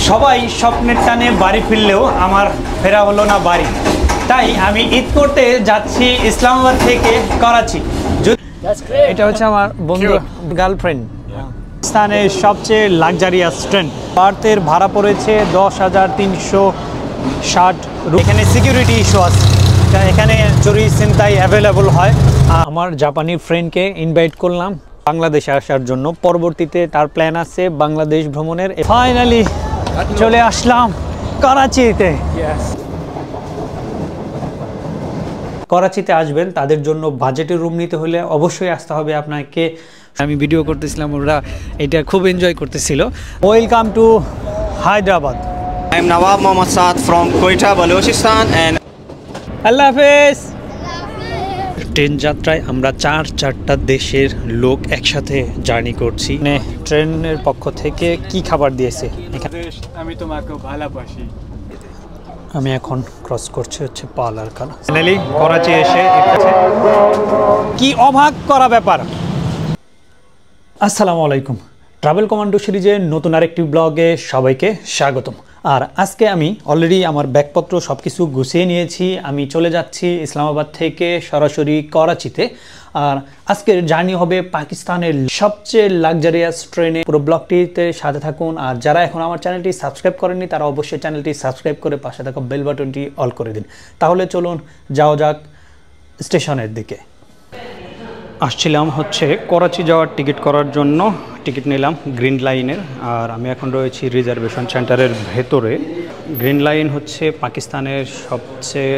সবাই স্বপ্নের টানে বাড়ি ফিরলেও আমার ফেরা হলো না বাড়ি, তাই আমি ঈদ করতে যাচ্ছি ইসলামাবাদ থেকে করাচি। এটা হচ্ছে আমার বন্ধু গার্লফ্রেন্ড। পাকিস্তানের সবচেয়ে লাক্সারিয়াস ট্রেন। ভারতের ভাড়া পড়েছে 10,360। এখানে সিকিউরিটি ইস্যু আছে, এখানে চুরি ছিনতাই অ্যাভেলেবল হয়। আমার জাপানি ফ্রেন্ডকে ইনভাইট করলাম বাংলাদেশে আসার জন্য, পরবর্তীতে তার প্ল্যান আছে বাংলাদেশ ভ্রমণের। ফাইনালি চলে আসলাম করাচিতে। করাচিতে আসবেন তাদের জন্য বাজেটের রুম নিতে হলে অবশ্যই আসতে হবে আপনাকে। আমি ভিডিও করতেছিলাম, ওরা এটা খুব এনজয় করতেছিল। Welcome to Hyderabad. I am Nawab Mohammad Saad from Quetta, Balochistan and আল্লাহ হাফেজ। ট্রেন যাত্রায় আমরা চারটা দেশের লোক একসাথে জার্নি করছি। ট্রেনের পক্ষ থেকে কি খাবার দিয়েছে? আমি তোমাকে ভালোবাসি। আমি এখন ক্রস করছি হচ্ছে পালার কালা। ফাইনালি করাচি এসে কি অবাক করা ব্যাপার। আসসালামু আলাইকুম, ট্রাভেল কমান্ডো সিরিজের নতুন আরেকটি ব্লগে সবাইকে স্বাগতম। আর আজকে আমি অলরেডি আমার ব্যাগপত্র সব কিছু গুছিয়ে নিয়েছি। আমি চলে যাচ্ছি ইসলামাবাদ থেকে সরাসরি করাচিতে। আর আজকের জার্নি হবে পাকিস্তানের সবচেয়ে লাক্সারিয়াস ট্রেনে। পুরো ব্লগটিতে সাথে থাকুন। আর যারা এখন আমার চ্যানেলটি সাবস্ক্রাইব করেননি তারা অবশ্যই চ্যানেলটি সাবস্ক্রাইব করে পাশে থাকা বেল বাটনটি অল করে দিন। তাহলে চলুন যাওয়া যাক স্টেশনের দিকে। আসছিলাম হচ্ছে করাচি যাওয়ার টিকিট করার জন্য। টিকিট নিলাম গ্রিন লাইনের। আর আমি এখন রয়েছি রিজার্ভেশন সেন্টারের ভেতরে। গ্রিন লাইন হচ্ছে পাকিস্তানের সবচেয়ে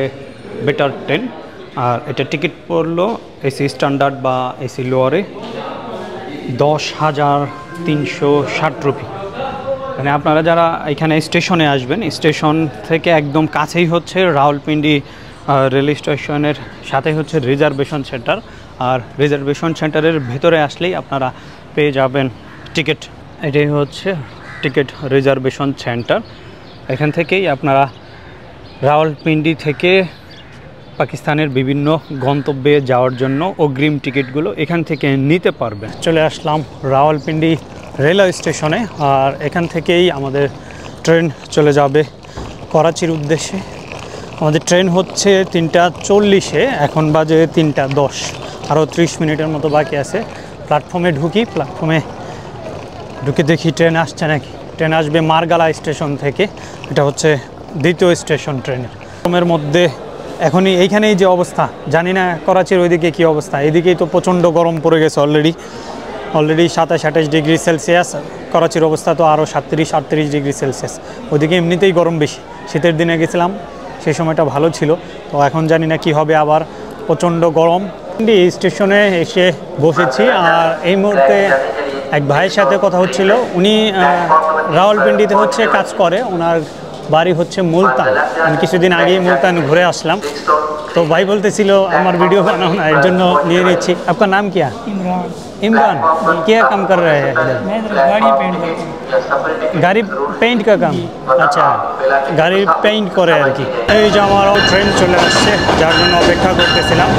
বেটার ট্রেন। আর এটা টিকিট পড়লো এসি স্ট্যান্ডার্ড বা এসি লোয়ারে 10,360 রুপি। মানে আপনারা যারা এখানে স্টেশনে আসবেন, স্টেশন থেকে একদম কাছেই হচ্ছে রাওয়ালপিন্ডি রেল স্টেশনের সাথে হচ্ছে রিজার্ভেশন সেন্টার। আর রিজার্ভেশন সেন্টারের ভেতরে আসলেই আপনারা পেয়ে যাবেন টিকিট। এটাই হচ্ছে টিকিট রিজার্ভেশন সেন্টার। এখান থেকেই আপনারা রাওয়ালপিন্ডি থেকে পাকিস্তানের বিভিন্ন গন্তব্যে যাওয়ার জন্য অগ্রিম টিকিটগুলো এখান থেকে নিতে পারবেন। চলে আসলাম রাওয়ালপিন্ডি রেলওয়ে স্টেশনে। আর এখান থেকেই আমাদের ট্রেন চলে যাবে করাচির উদ্দেশ্যে। আমাদের ট্রেন হচ্ছে 3:40-এ, এখন বাজে 3:10। আরও 30 মিনিটের মতো বাকি আছে। প্ল্যাটফর্মে ঢুকি, প্ল্যাটফর্মে ঢুকে দেখি ট্রেন আসছে নাকি। ট্রেন আসবে মারগালা স্টেশন থেকে। এটা হচ্ছে দ্বিতীয় স্টেশন ট্রেনের। প্ল্যাটফর্মের মধ্যে এখনই এইখানেই যে অবস্থা, জানি না করাচির ওইদিকে কী অবস্থা। এদিকেই তো প্রচণ্ড গরম পড়ে গেছে অলরেডি 27-28 ডিগ্রি সেলসিয়াস। করাচির অবস্থা তো আরও 37-38 ডিগ্রি সেলসিয়াস। ওইদিকে এমনিতেই গরম বেশি। শীতের দিনে গেছিলাম, সেই সময়টা ভালো ছিল। তো এখন জানি না কি হবে, আবার প্রচণ্ড গরম। স্টেশনে এসে বসেছি। আর এই মুহূর্তে এক ভাইয়ের সাথে কথা হচ্ছিল। উনি রাওয়ালপিন্ডিতে হচ্ছে কাজ করে, ওনার বাড়ি হচ্ছে মুলতান। আমি কিছুদিন আগেই মুলতান ঘুরে আসলাম। তো ভাই বলতেছিল আমার ভিডিও বানাও না, এর জন্য নিয়ে নিচ্ছি। আপনার নাম क्या? इमरान। क्या काम कर रहे हैं? मैं गाड़ी पेंट करता हूँ। গাড়ি পেইন্ট का काम। আচ্ছা, গাড়ি পেইন্ট করে আর কি। এই যে আমারও ট্রেন চলে আসছে, যার জন্য অপেক্ষা করতেছিলাম।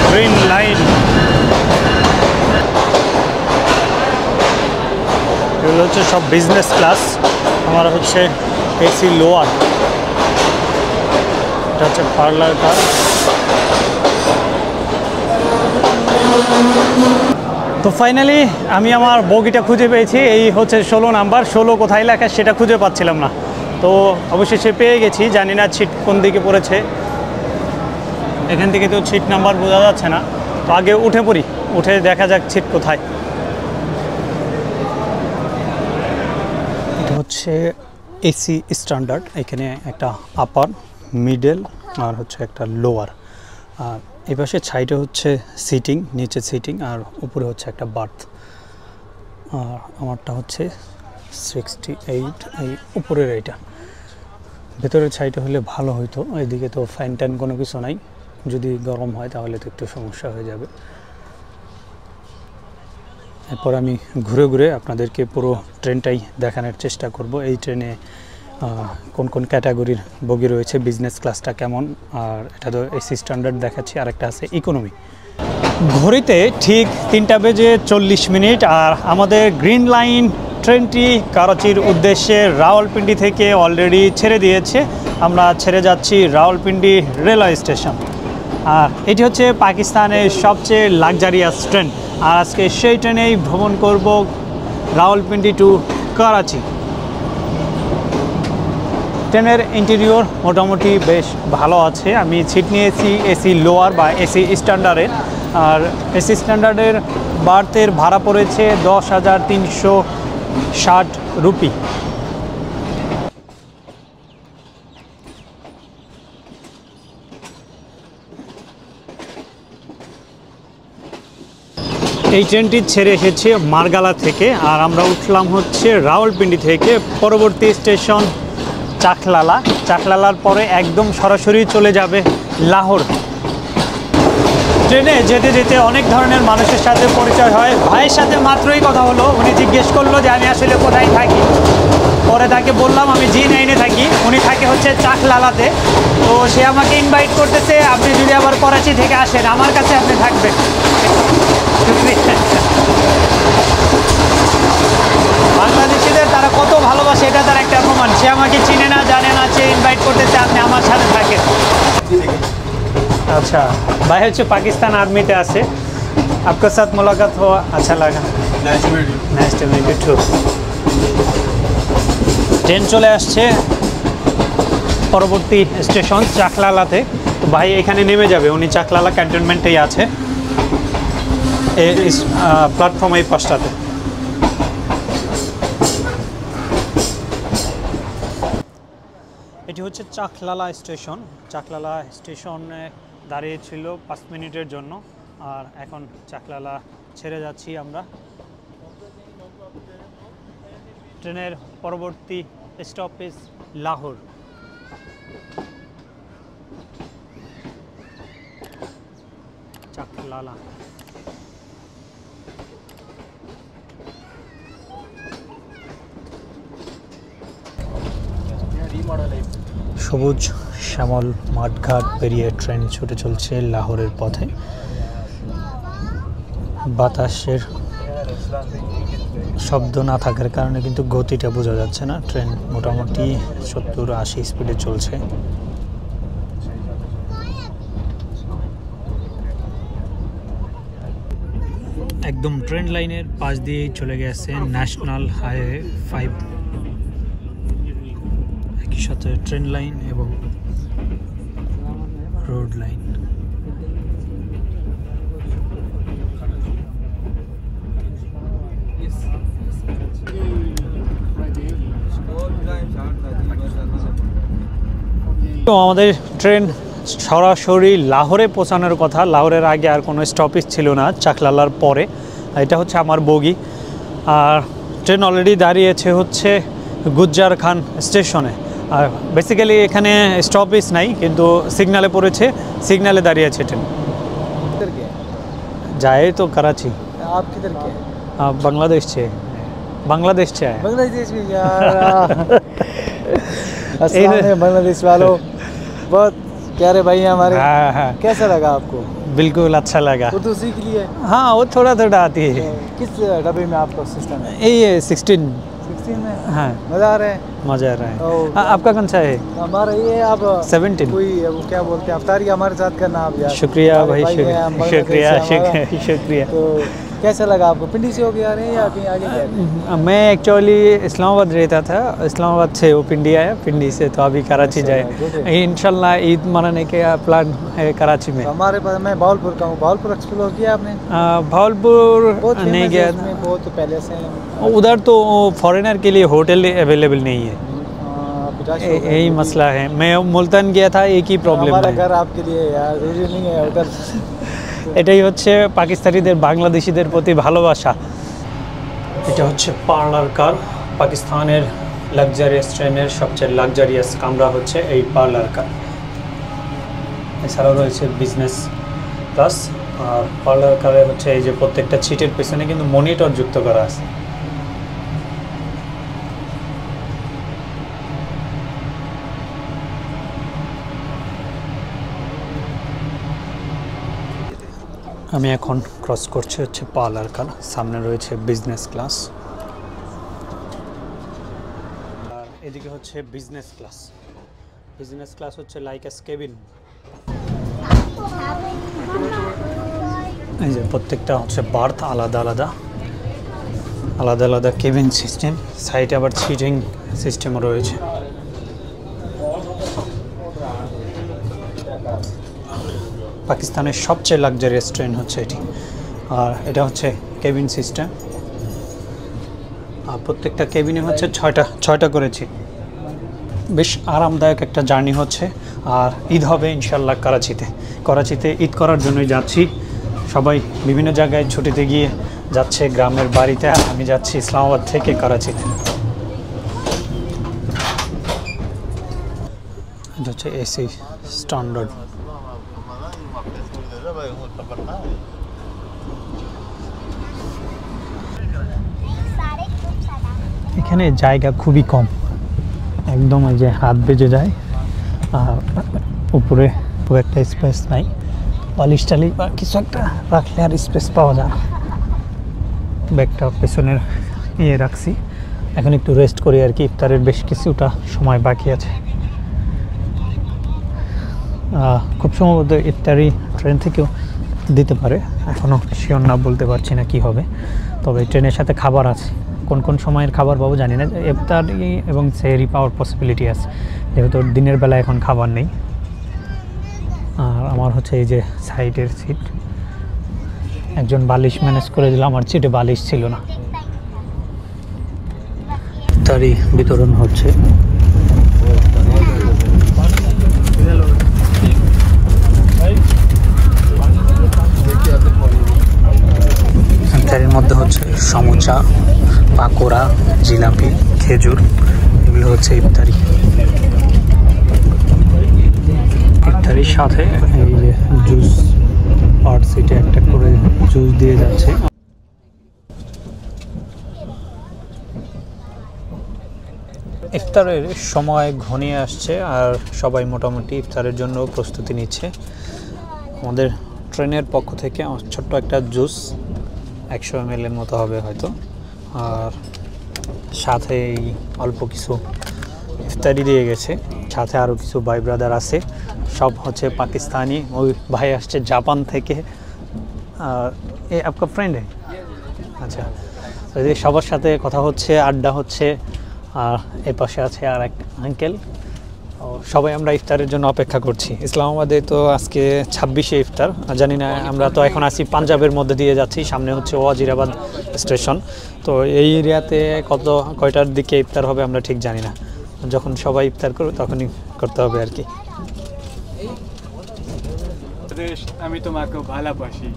Green line. এগুলো হচ্ছে সব বিজনেস ক্লাস। আমার হচ্ছে এসি লোয়ার। এটা হচ্ছে পার্লার কার। তো ফাইনালি আমি আমার বগিটা খুঁজে পেয়েছি। এই হচ্ছে 16 নাম্বার। 16 কোথায় লেখা সেটা খুঁজে পাচ্ছিলাম না। তো অবশেষে পেয়ে গেছি। জানি না সিট কোন দিকে পড়েছে, এখান থেকে তো সিট নাম্বার বোঝা যাচ্ছে না। তো আগে উঠে পড়ি, উঠে দেখা যাক সিট কোথায়। এটা হচ্ছে এসি স্ট্যান্ডার্ড। এখানে একটা আপার, মিডল আর হচ্ছে একটা লোয়ার। আর এই পাশে সাইডে হচ্ছে সিটিং, নিচে সিটিং, আর উপরে হচ্ছে একটা বার্থ। আর আমারটা হচ্ছে 68, এই উপরের এইটা। ভেতরের সাইডে হলে ভালো হইতো। এইদিকে তো ফ্যান ট্যান কোনো কিছু নাই, যদি গরম হয় তাহলে তো একটু সমস্যা হয়ে যাবে। এরপর আমি ঘুরে ঘুরে আপনাদেরকে পুরো ট্রেনটাই দেখানোর চেষ্টা করব। এই ট্রেনে কোন কোন ক্যাটাগরির বগি রয়েছে, বিজনেস ক্লাসটা কেমন। আর এটা তো এসি স্ট্যান্ডার্ড দেখাচ্ছি, আর একটা আছে ইকোনমি। ঘড়িতে ঠিক 3:40। আর আমাদের গ্রিন লাইন ট্রেনটি করাচির উদ্দেশ্যে রাওয়ালপিন্ডি থেকে অলরেডি ছেড়ে দিয়েছে। আমরা ছেড়ে যাচ্ছি রাওয়ালপিন্ডি রেলওয়ে স্টেশন। আর এটি হচ্ছে পাকিস্তানের সবচেয়ে লাক্সারিয়াস ট্রেন। আর আজকে সেই ট্রেনেই ভ্রমণ করব রাওয়ালপিন্ডি টু করাচি। ট্রেনের ইন্টেরিয়র মোটামুটি বেশ ভালো আছে। আমি সিট নিয়েছি এসি লোয়ার বা এসি স্ট্যান্ডার্ডের। আর এসি স্ট্যান্ডার্ডের বার্থের ভাড়া পড়েছে 10,360 রুপি। এই ট্রেনটি ছেড়ে এসেছে মারগালা থেকে, আর আমরা উঠলাম হচ্ছে রাওয়ালপিন্ডি থেকে। পরবর্তী স্টেশন চাকলালা। চাকলালার পরে একদম সরাসরি চলে যাবে লাহোর। ট্রেনে যেতে যেতে অনেক ধরনের মানুষের সাথে পরিচয় হয়। ভাইয়ের সাথে মাত্রই কথা হলো, উনি জিজ্ঞেস করলো যে আমি আসলে কোথায় থাকি। পরে তাকে বললাম আমি G9 থাকি, উনি থাকে হচ্ছে চাকলালাতে। তো সে আমাকে ইনভাইট করতেছে, আপনি যদি আবার করাচি থেকে আসেন আমার কাছে আপনি থাকবেন। বাংলাদেশিদের তারা কত ভালোবাসে এটা তার একটা প্রমাণ। সে আমাকে চিনে না জানে না, সে ইনভাইট করতেছে আপনি আমার সাথে থাকেন। আচ্ছা, ভাই হচ্ছে পাকিস্তান আর্মিতে আছে। আপনার সাথে মুলাকাত হওয়া আচ্ছা লাগা। Nice to meet you too. Train চলে আসছে পরবর্তী স্টেশন চাকলালাতে। তো ভাই এখানে নেমে যাবে, উনি চাকলালা ক্যান্টনমেন্টেই আছে, প্ল্যাটফর্ম এই পাশটাতে। এটি হচ্ছে চাকলালা স্টেশন। চাকলালা স্টেশনে দাঁড়িয়েছিল 5 মিনিটের জন্য, আর এখন চাকলালা ছেড়ে যাচ্ছি আমরা। ট্রেনের পরবর্তী স্টপেজ লাহোর। চাকলালা সবুজ শ্যামল মাঠঘাট পেরিয়ে ট্রেন ছুটে চলছে লাহোরের পথে। বাতাসের শব্দ না থাকার কারণে কিন্তু গতিটা বোঝা যাচ্ছে না। ট্রেন মোটামুটি 70-80 স্পিডে চলছে। একদম ট্রেন লাইনের পাশ দিয়েই চলে গেছে ন্যাশনাল হাইওয়ে 5। একই সাথে ট্রেন লাইন এবং রোড লাইন। তো আমাদের ট্রেন সরাসরি লাহোরে পৌঁছানোর কথা। লাহোরের আগে আর কোনো স্টপেজ ছিল না চাকলালার পরে। এটা হচ্ছে আমার বগি। আর ট্রেন অলরেডি দাঁড়িয়েছে হচ্ছে গুজ্জার খান স্টেশনে। আর বেসিক্যালি এখানে স্টপেজ নাই, কিন্তু সিগনালে পড়েছে, সিগনালে দাঁড়িয়েছে ট্রেন। যায় তো कराची। आप किधर के? आप बांग्लादेश से। बांग्लादेश से आए। बांग्लादेश में यार। अस्सलाम वालेकुम बांग्लादेश वालों, बहुत प्यारे भाई हैं हमारे। हाँ हाँ, कैसा लगा आपको? बिल्कुल अच्छा लगा। उर्दू सीख लिए? हाँ, वो थोड़ा थोड़ा आती है। किस डब्बे में आपका सिस्टम है? ये 16 में? हाँ, मज़ा आ रहा है? मज़ा आ रहा है। और आपका कौन सा है? हमारा ये आप 17। कोई वो क्या बोलते हैं, अफ्तारी हमारे साथ करना आप यार। शुक्रिया हमारे भाई, हैं, हम बांग्लादेश शुक्रिया से हमारा। शुक्रिया। तो कैसा लगा आपको? पिंडी से होके आ रहे हैं या कहीं आगे गए थे? मैं एक्चुअली इस्लामाबाद रहता था, इस्लामाबाद से वो पिंडी आया, पिंडी से तो अभी कराची जाए। इंशाल्लाह ईद मनाने के प्लान है कराची में। हमारे पास, मैं भावलपुर का हूँ। भावलपुर एक्सप्लोर किया आपने? भावलपुर बहुत नहीं famous गया। है इसमें, बहुत पहले से हैं। उधर तो फॉरेनर के लिए होटल अवेलेबल नहीं है, यही मसला है। मैं मुल्तान गया था, एक ही प्रॉब्लम हमारा है। घर आपके लिए यार जरूरी नहीं है उधर। এটাই হচ্ছে পাকিস্তানিদের বাংলাদেশিদের প্রতি ভালোবাসা। এটা হচ্ছে পার্লার কার। পাকিস্তানের লাক্সারিয়াস ট্রেনের সবচেয়ে লাক্সারিয়াস কামরা হচ্ছে এই পার্লার কার। এছাড়াও রয়েছে বিজনেস ক্লাস। আর পার্লার কারে হচ্ছে এই যে প্রত্যেকটা সিটের পেছনে কিন্তু মনিটর যুক্ত করা আছে। আমি এখন ক্রস করছি হচ্ছে পার্লার কার। সামনে রয়েছে বিজনেস ক্লাস। এদিকে হচ্ছে বিজনেস ক্লাস। বিজনেস ক্লাস হচ্ছে লাইক এস কেবিন। এই যে প্রত্যেকটা হচ্ছে বার্থ আলাদা আলাদা আলাদা আলাদা কেবিন সিস্টেম। সাইডে আবার সিটিং সিস্টেমও রয়েছে। পাকিস্তানের সবচেয়ে লাক্সারিয়াস ট্রেন হচ্ছে এটি। আর এটা হচ্ছে কেবিন সিস্টেম। আর প্রত্যেকটা কেবিনে হচ্ছে ছয়টা করেছি। বেশ আরামদায়ক একটা জার্নি হচ্ছে। আর ঈদ হবে ইনশাল্লাহ করাচিতে ঈদ করার জন্যই যাচ্ছি। সবাই বিভিন্ন জায়গায় ছুটিতে গিয়ে যাচ্ছে গ্রামের বাড়িতে, আর আমি যাচ্ছি ইসলামাবাদ থেকে করাচিতে। এটা হচ্ছে এসি স্ট্যান্ডার্ড। এখানে জায়গা খুবই কম, একদম ওই যে হাত বেজে যায়। আর উপরে খুব একটা স্পেস নাই, বালিশ টালি বা কিছু একটা রাখলে আর স্পেস পাওয়া যায় না। ব্যাগটা পেছনের রাখছি। এখন একটু রেস্ট করি আর কি, ইফতারের বেশ কিছুটা সময় বাকি আছে। খুব সম্ভবত ইফতারি ট্রেন থেকেও দিতে পারে, এখনও শিওর না, বলতে পারছি না কি হবে। তবে ট্রেনের সাথে খাবার আছে, কোন কোন সময়ের খাবার পাবো জানি না। ইফতারি এবং সেহরি পাওয়ার পসিবিলিটি আছে, যেহেতু দিনের বেলা এখন খাবার নেই। আর আমার হচ্ছে এই যে সাইডের সিট, একজন বালিশ ম্যানেজ করে দিল, আমার সিটে বালিশ ছিল না। ইফতারি বিতরণ হচ্ছে। ইফতারির মধ্যে হচ্ছে সমোসা, পাকোড়া, জিলাপি, খেজুর, এগুলো হচ্ছে ইফতারি। ইফতারির সাথে এই যে জুস, পার সিটে একটা করে জুস দিয়ে যাচ্ছে। ইফতারের সময় ঘনিয়ে আসছে আর সবাই মোটামুটি ইফতারের জন্য প্রস্তুতি নিচ্ছে। আমাদের ট্রেনের পক্ষ থেকে ছোট্ট একটা জুস, 100 ml এর মতো হবে হয়তো, আর সাথে অল্প কিছু ইফতারি দিয়ে গেছে। সাথে আরও কিছু ভাই ব্রাদার আছে, সব হচ্ছে পাকিস্তানি। ওই ভাই আসছে জাপান থেকে। এ আপনার ফ্রেন্ড? আচ্ছা, সবার সাথে কথা হচ্ছে, আড্ডা হচ্ছে। আর এ পাশে আছে আর এক আঙ্কেল। সবাই আমরা ইফতারের জন্য অপেক্ষা করছি। ইসলামাবাদে তো আজকে 26শে ইফতার, জানি না, আমরা তো এখন আছি পাঞ্জাবের মধ্যে দিয়ে যাচ্ছি, সামনে হচ্ছে ওয়াজিরাবাদ স্টেশন। তো এই এরিয়াতে কয়টার দিকে ইফতার হবে আমরা ঠিক জানি না, যখন সবাই ইফতার করবে তখনই করতে হবে আর কি। আমি তোমাকে ভালোবাসি,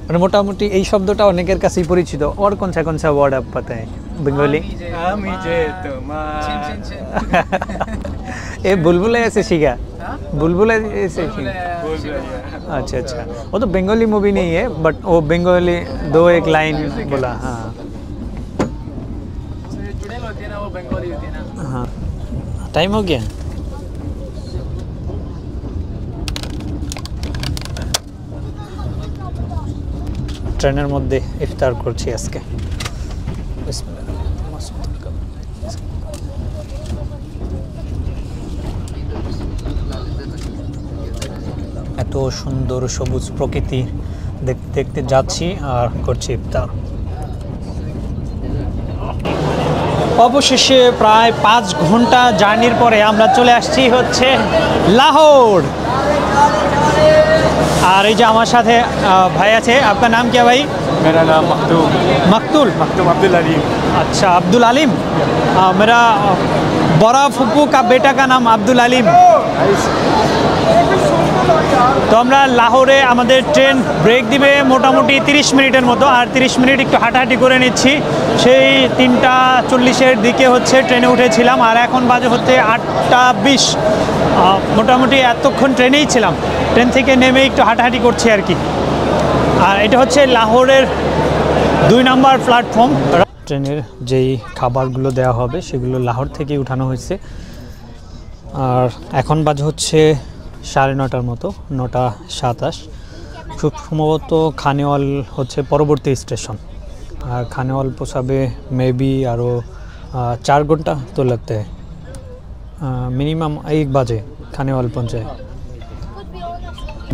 মানে মোটামুটি এই শব্দটা অনেকের কাছেই পরিচিত। और कौन सा वर्ड आप पता है बंगाली? আমি যে তোমার ये बुलबुल ऐसे सीखा? बुलबुल ऐसे सीखा? अच्छा अच्छा, वो तो बंगाली मूवी नहीं है, बट वो बंगाली 2-1 लाइन बोला। हाँ जुड़ेल होती है ना, वो बंगाली होती है ना। हाँ, टाइम हो गया। ট্রেনের মধ্যে ইফতার করছি আজকে। এত সুন্দর সবুজ প্রকৃতি দেখতে দেখতে যাচ্ছি আর করছি ইফতার। অবশেষে প্রায় 5 ঘন্টা জার্নির পরে আমরা চলে আসছি হচ্ছে লাহোর। আর এই যে আমার সাথে भाई আছে। आपका नाम क्या भाई? मेरा नाम मखदूम अब्दुल अलीम। अच्छा, अब्दुल अलीम। मेरा बड़ा फुप्पू का बेटा का नाम अब्दुल अलीम। তো আমরা লাহোরে আমাদের ট্রেন ব্রেক দিবে মোটামুটি 30 মিনিটের মতো, আর 30 মিনিট একটু হাঁটাহাঁটি করে নিচ্ছি। সেই 3:40-এর দিকে হচ্ছে ট্রেনে উঠেছিলাম, আর এখন বাজে হচ্ছে 8:20। মোটামুটি এতক্ষণ ট্রেনেই ছিলাম, ট্রেন থেকে নেমে একটু হাঁটাহাঁটি করছি আর কি। আর এটা হচ্ছে লাহোরের 2 নম্বর প্ল্যাটফর্ম। ট্রেনের যেই খাবারগুলো দেওয়া হবে সেগুলো লাহোর থেকেই উঠানো হয়েছে। আর এখন বাজে হচ্ছে 9:30 মতো, 9:27। খুব সম্ভবত খানেওয়াল হচ্ছে পরবর্তী স্টেশন, আর খানেওয়াল পোষাবে মেবি আরও 4 घंटा तो लगते हैं मिनिमाम 1 बजे खाने वाले पहुँचे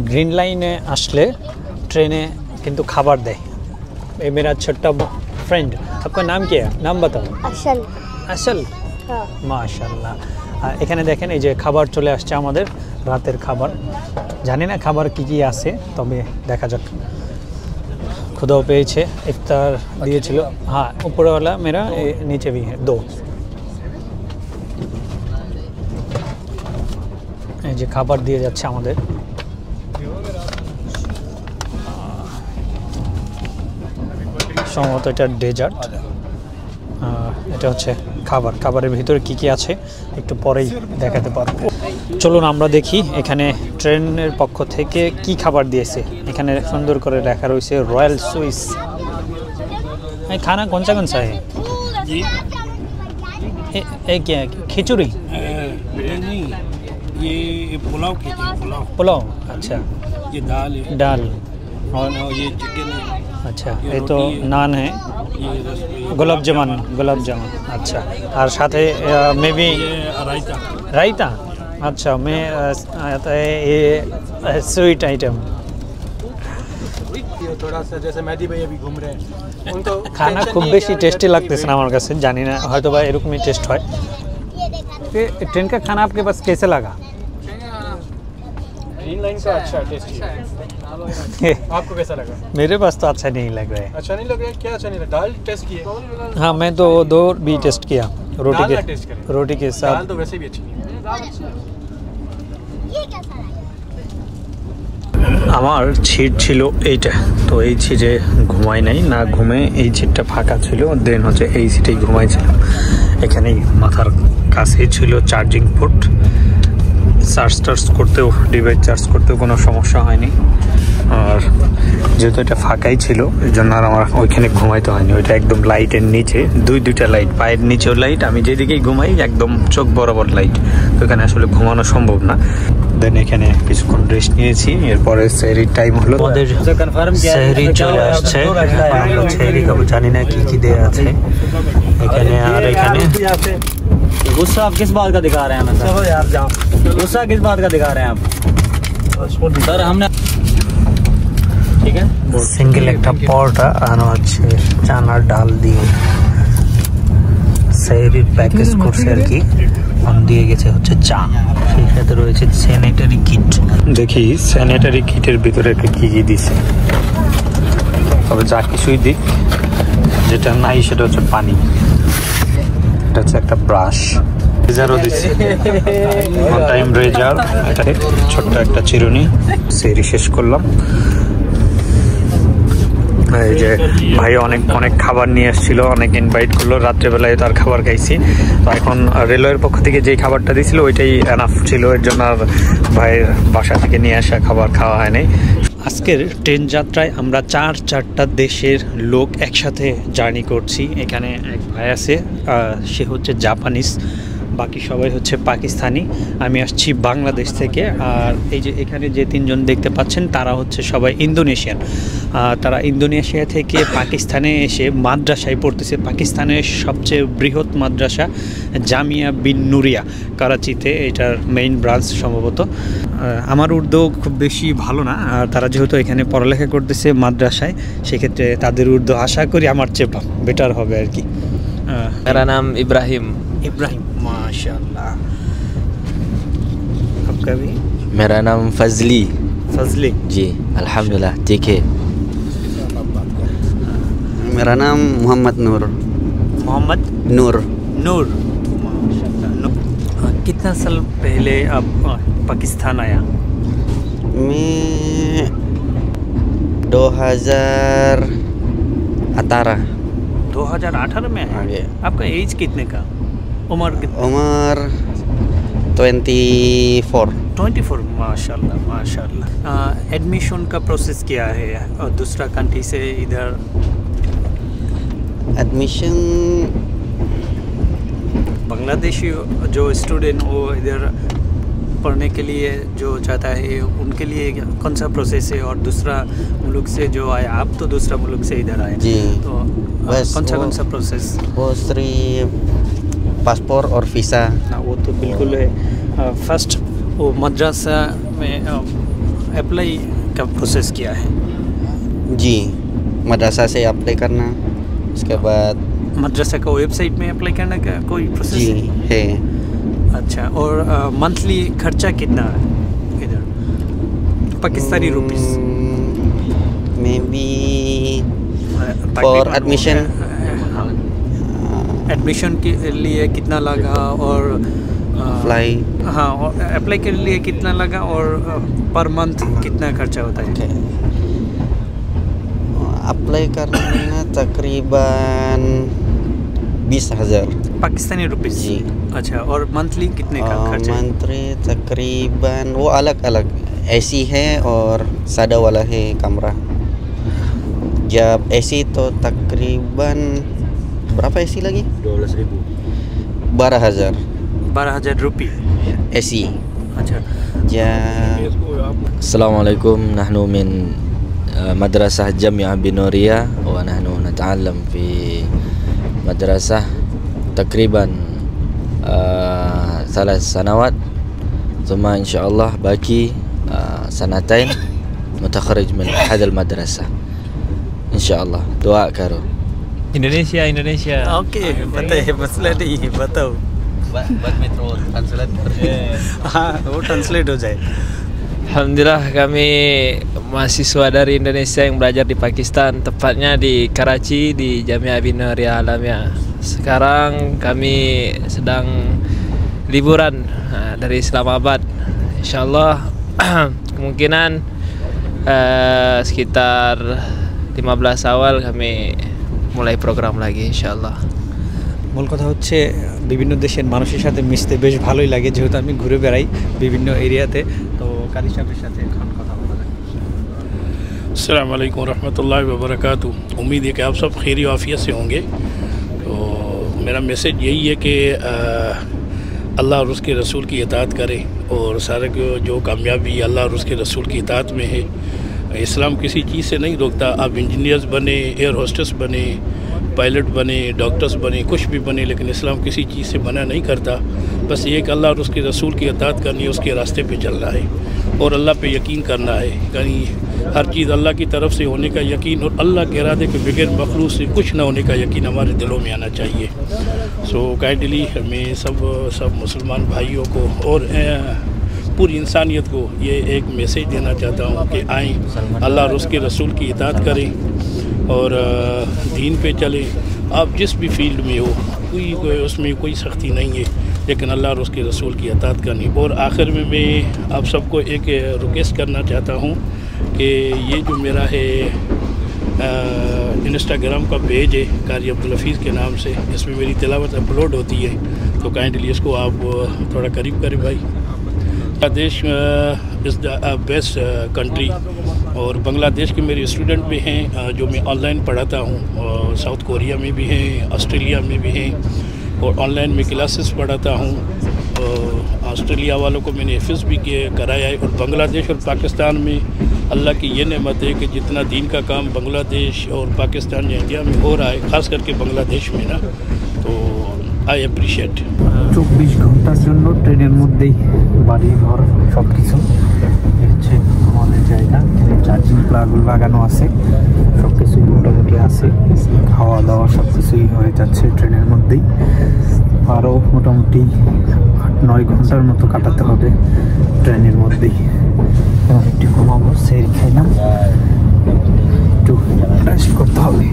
ग्रीन लाइने आसले ट्रेने किंतु खाबार दे ये मेरा छोटा फ्रेंड आपका नाम क्या है नाम बताओ असल असल माशाल्लाह এখানে দেখেন এই যে খাবার চলে আসছে আমাদের রাতের খাবার জানি না খাবার কি কি আছে তবে দেখা যাক खुदाओ পেয়েছে ইফতার দিয়েছিল হ্যাঁ উপরে वाला मेरा नीचे भी है 2 এই যে খাবার দিয়ে যাচ্ছে আমাদের সম্ভবত এটা ডেজার্ট এটা হচ্ছে খাবার খাবারের ভিতরে কি কি আছে একটু পরেই দেখাতে পারবো চলুন আমরা দেখি এখানে ট্রেনের পক্ষ থেকে কি খাবার দিয়েছে এখানে সুন্দর করে লেখা রয়েছে রয়্যাল সুইস এই খানা কোন सा है जी ये क्या है खिचड़ी नहीं ये पुलाव पुलाव अच्छा ये दाल है दाल और ये चिकन है अच्छा ये तो नान है गुलाब जामुन अच्छा और साथ में भी रायता अच्छा मैं ये स्वीट आइटम थोड़ा सा जैसे मेहदी भाई अभी घूम रहे हैं उनको खाना खूब बेशी टेस्टी लगते हैं हमारे काছে জানি না হয়তো বা এরকমই টেস্ট হয় ये ट्रेन का खाना आपके पास कैसे लगा ग्रीन लाइन का अच्छा टेस्टी आपको कैसा लगा मेरे पास तो अच्छा नहीं लग रहा है अच्छा नहीं लग रहा है क्या अच्छा नहीं लगा दाल टेस्ट किए हाँ मैं तो 2 भी टेस्ट किया रोटी दाल के ना टेस्ट करें रोटी के दाल साथ तो वैसे भी अच्छी नहीं আমার ছিট ছিল এইটা তো এই ছিটে ঘুমাই নাই না ঘুমে এই ছিটটা ফাঁকা ছিল দেন হচ্ছে এই সিটেই ঘুমাইছিলাম এখানেই মাথার কাছেই ছিল চার্জিং পোর্ট চার্জ করতেও ডিভাইস চার্জ করতেও কোনো সমস্যা হয়নি আর যেহেতু এটা ফাঁকাই ছিল এই জন্য আর আমার ওইখানে ঘুমাইতে হয়নি ওইটা একদম লাইটের নিচে দুইটা লাইট পায়ের নিচেও লাইট আমি যেদিকেই ঘুমাই একদম চোখ বরাবর লাইট তো এখানে আসলে ঘুমানো সম্ভব না দেন এখানে কিছুক্ষণ রেস্ট নিয়েছি এরপরে সেহরির টাইম হলো আমাদের সেহরি চলে আসছে আমরা সেহরি খাবো জানি না কি কি দেয়া আছে এখানে আর এখানে गुस्सा आप किस बात का दिखा रहे हैं हमें चलो यार जाओ गुस्सा किस बात का दिखा रहे हैं आप सर हमने ठीक है সিঙ্গেল একটা পরোটা আর হচ্ছে চানার ডাল দিয়ে সেহরির প্যাকেজ করছে আর কি দিয়ে গেছে হচ্ছে চা সেই সাথে রয়েছে স্যানিটারি কিট দেখি স্যানিটারি কিটের ভিতরে কি কি দিছে তবে যা কিছুই দিক যেটা নাই সেটা হচ্ছে পানি এটা হচ্ছে একটা ব্রাশ রেজারও দিচ্ছে অন টাইম রেজার এটা ছোট্ট একটা চিরুনি সেহরি শেষ করলাম এই যে ভাই অনেক খাবার নিয়ে আসছিল অনেক ইনভাইট করলো রাত্রেবেলায় তার খাবার খাইছি তো এখন রেলওয়ের পক্ষ থেকে যেই খাবারটা দিয়েছিল ওইটাই এনাফ ছিল এর জন্য আর ভাইয়ের বাসা থেকে নিয়ে আসা খাবার খাওয়া হয়নি আজকের ট্রেন যাত্রায় আমরা চারটা দেশের লোক একসাথে জার্নি করছি এখানে এক ভাই আছে সে হচ্ছে জাপানিজ বাকি সবাই হচ্ছে পাকিস্তানি আমি আসছি বাংলাদেশ থেকে আর এই যে এখানে যে তিনজন দেখতে পাচ্ছেন তারা হচ্ছে সবাই ইন্দোনেশিয়ান তারা ইন্দোনেশিয়া থেকে পাকিস্তানে এসে মাদ্রাসায় পড়তেছে পাকিস্তানের সবচেয়ে বৃহৎ মাদ্রাসা জামিয়া বিন নুরিয়া করাচিতে এটার মেইন ব্রাঞ্চ সম্ভবত আমার উর্দু খুব বেশি ভালো না আর তারা যেহেতু এখানে পড়ালেখা করতেছে মাদ্রাসায় সেক্ষেত্রে তাদের উর্দু আশা করি আমার চেয়ে বেটার হবে আর কি मेरा नाम इब्राहिम माशाल्लाह आपका भी मेरा नाम फजली फजली जी अल्हम्दुलिल्लाह ठीक है मेरा नाम मोहम्मद नूर नूर माशाल्लाह कितना साल पहले आप पाकिस्तान आया मैं 2018 में है आगे आपका एज कितने का उम्र उम्र 24 माशाल्लाह एडमिशन का प्रोसेस क्या है और दूसरा कंट्री से इधर एडमिशन बांग्लादेशी जो स्टूडेंट वो इधर पढ़ने के लिए जो चाहता है उनके लिए कौन सा प्रोसेस है और दूसरा मुल्क से जो आए आप तो दूसरा मुल्क से इधर आए जी तो बस कौन सा प्रोसेस वो सिर्फ पासपोर्ट और वीज़ा। ना वो तो बिल्कुल है। फर्स्ट वो मद्रासा में अप्लाई का प्रोसेस किया है। जी, मदरसा से अप्लाई करना, उसके बाद मद्रासा का वेबसाइट में अप्लाई करने का कोई प्रोसेस जी है। अच्छा, और मंथली खर्चा कितना है इधर Pakistani rupees? May be for admission. Admission के लिए कितना लगा और फ्लाई, हाँ, और अप्लाई के लिए कितना लगा और पर मंथ कितना खर्चा होता है? अप्लाई करना तकरीबन 20,000 पाकिस्तानी रुपीस। जी। अच्छा, और मंथली कितने का खर्चा? मंथली तकरीबन वो अलग अलग एसी है और सादा वाला है कमरा। जब एसी तो तकरीबन berapa एसी lagi? 12.000. 12,000 12,000 रुपये एसी। अच्छा। Assalamualaikum, nahnu min madrasah Jami'ah Binuriyah wa nahnu nata'allam fi madrasah takriban 3 sanawat, thumma insyaallah baki sanatain mutakharrij min ahad al-madrasah insyaallah. Doa karo. Indonesia. Okay, पता है, मसला नहीं है, बताओ। buat metro translator। हाँ, वो ट्रांसलेट हो जाए। Alhamdulillah, kami mahasiswa dari Indonesia yang belajar di Pakistan, tepatnya di Karachi di Jami'ah Binuriyah Alamiah. Sekarang kami sedang liburan dari Islamabad. Insyaallah kemungkinan sekitar 15 awal kami mulai program lagi insyaallah। মূল কথা হচ্ছে বিভিন্ন দেশের মানুষের সাথে মিশতে বেশ ভালোই লাগে, যেহেতু আমি ঘুরে বেড়াই বিভিন্ন এরিয়াতে। তো কারি সাহেবের সাথে এখন কথা বলা যাক। अस्सलाम वालेकुम रहमतुल्लाहि व बरकातहू। उम्मीद है कि आप सब खैर आफियत से होंगे। तो मेरा मैसेज यही है कि अल्लाह और उसके रसूल की इताअत करें, और सारे जो कामयाबी अल्लाह और उसके रसूल की इताअत में है। इस्लाम किसी चीज़ से नहीं रोकता। आप इंजीनियर्स बने, एयर होस्टेस बने, पायलट बने, डॉक्टर्स बने, कुछ भी बने, लेकिन इस्लाम किसी चीज़ से मना नहीं करता। बस ये कि अल्लाह और उसके रसूल की इताअत करनी है, उसके रास्ते पे चलना है और अल्लाह पे यकीन करना है। यानी हर चीज़ अल्लाह की तरफ से होने का यकीन और अल्लाह के इरादे के बगैर मखलूक से कुछ ना होने का यकीन हमारे दिलों में आना चाहिए। सो काइंडली मैं सब मुसलमान भाइयों को और पूरी इंसानियत को ये एक मैसेज देना चाहता हूँ कि आएँ, अल्लाह और उसके रसूल की इताअत करें और दीन पे चले। आप जिस भी फील्ड में हो, कोई उसमें कोई सख्ती नहीं है, लेकिन अल्लाह और उसके रसूल की इताअत करनी। और आखिर में मैं आप सबको एक रिक्वेस्ट करना चाहता हूँ कि ये जो मेरा है इंस्टाग्राम का पेज है कारी अब्दुल हफीज़ के नाम से, इसमें मेरी तिलावत अपलोड होती है, तो काइंडली इसको आप थोड़ा करीब करें भाई। Bangladesh is the best country, और बांग्लादेश के मेरे स्टूडेंट भी हैं जो मैं ऑनलाइन पढ़ाता हूँ, और साउथ कोरिया में भी हैं, ऑस्ट्रेलिया में भी हैं, और ऑनलाइन में क्लासेस पढ़ाता हूँ। ऑस्ट्रेलिया वालों को मैंने हिफ्ज़ भी कराया है। और बांग्लादेश और पाकिस्तान में अल्लाह की ये नेमत है कि जितना दीन का काम बांग्लादेश और पाकिस्तान या इंडिया में हो रहा है, ख़ास करके बांग्लादेश में ना, तो आई अप्रिशिएट। 24 ঘন্টার জন্য ট্রেনের মধ্যেই বাড়ি ঘর সব কিছু হচ্ছে আমাদের জায়গা। চার্জিং প্লাগ লাগানো আছে, সব কিছুই মোটামুটি আছে, খাওয়া দাওয়া সব কিছুই হয়ে যাচ্ছে ট্রেনের মধ্যেই। আরও মোটামুটি 8-9 ঘন্টার মতো কাটাতে হবে ট্রেনের মধ্যেই। এবার একটু ঘুমাবো, সেরি খাইলাম, একটু রেস্ট করতে হবে।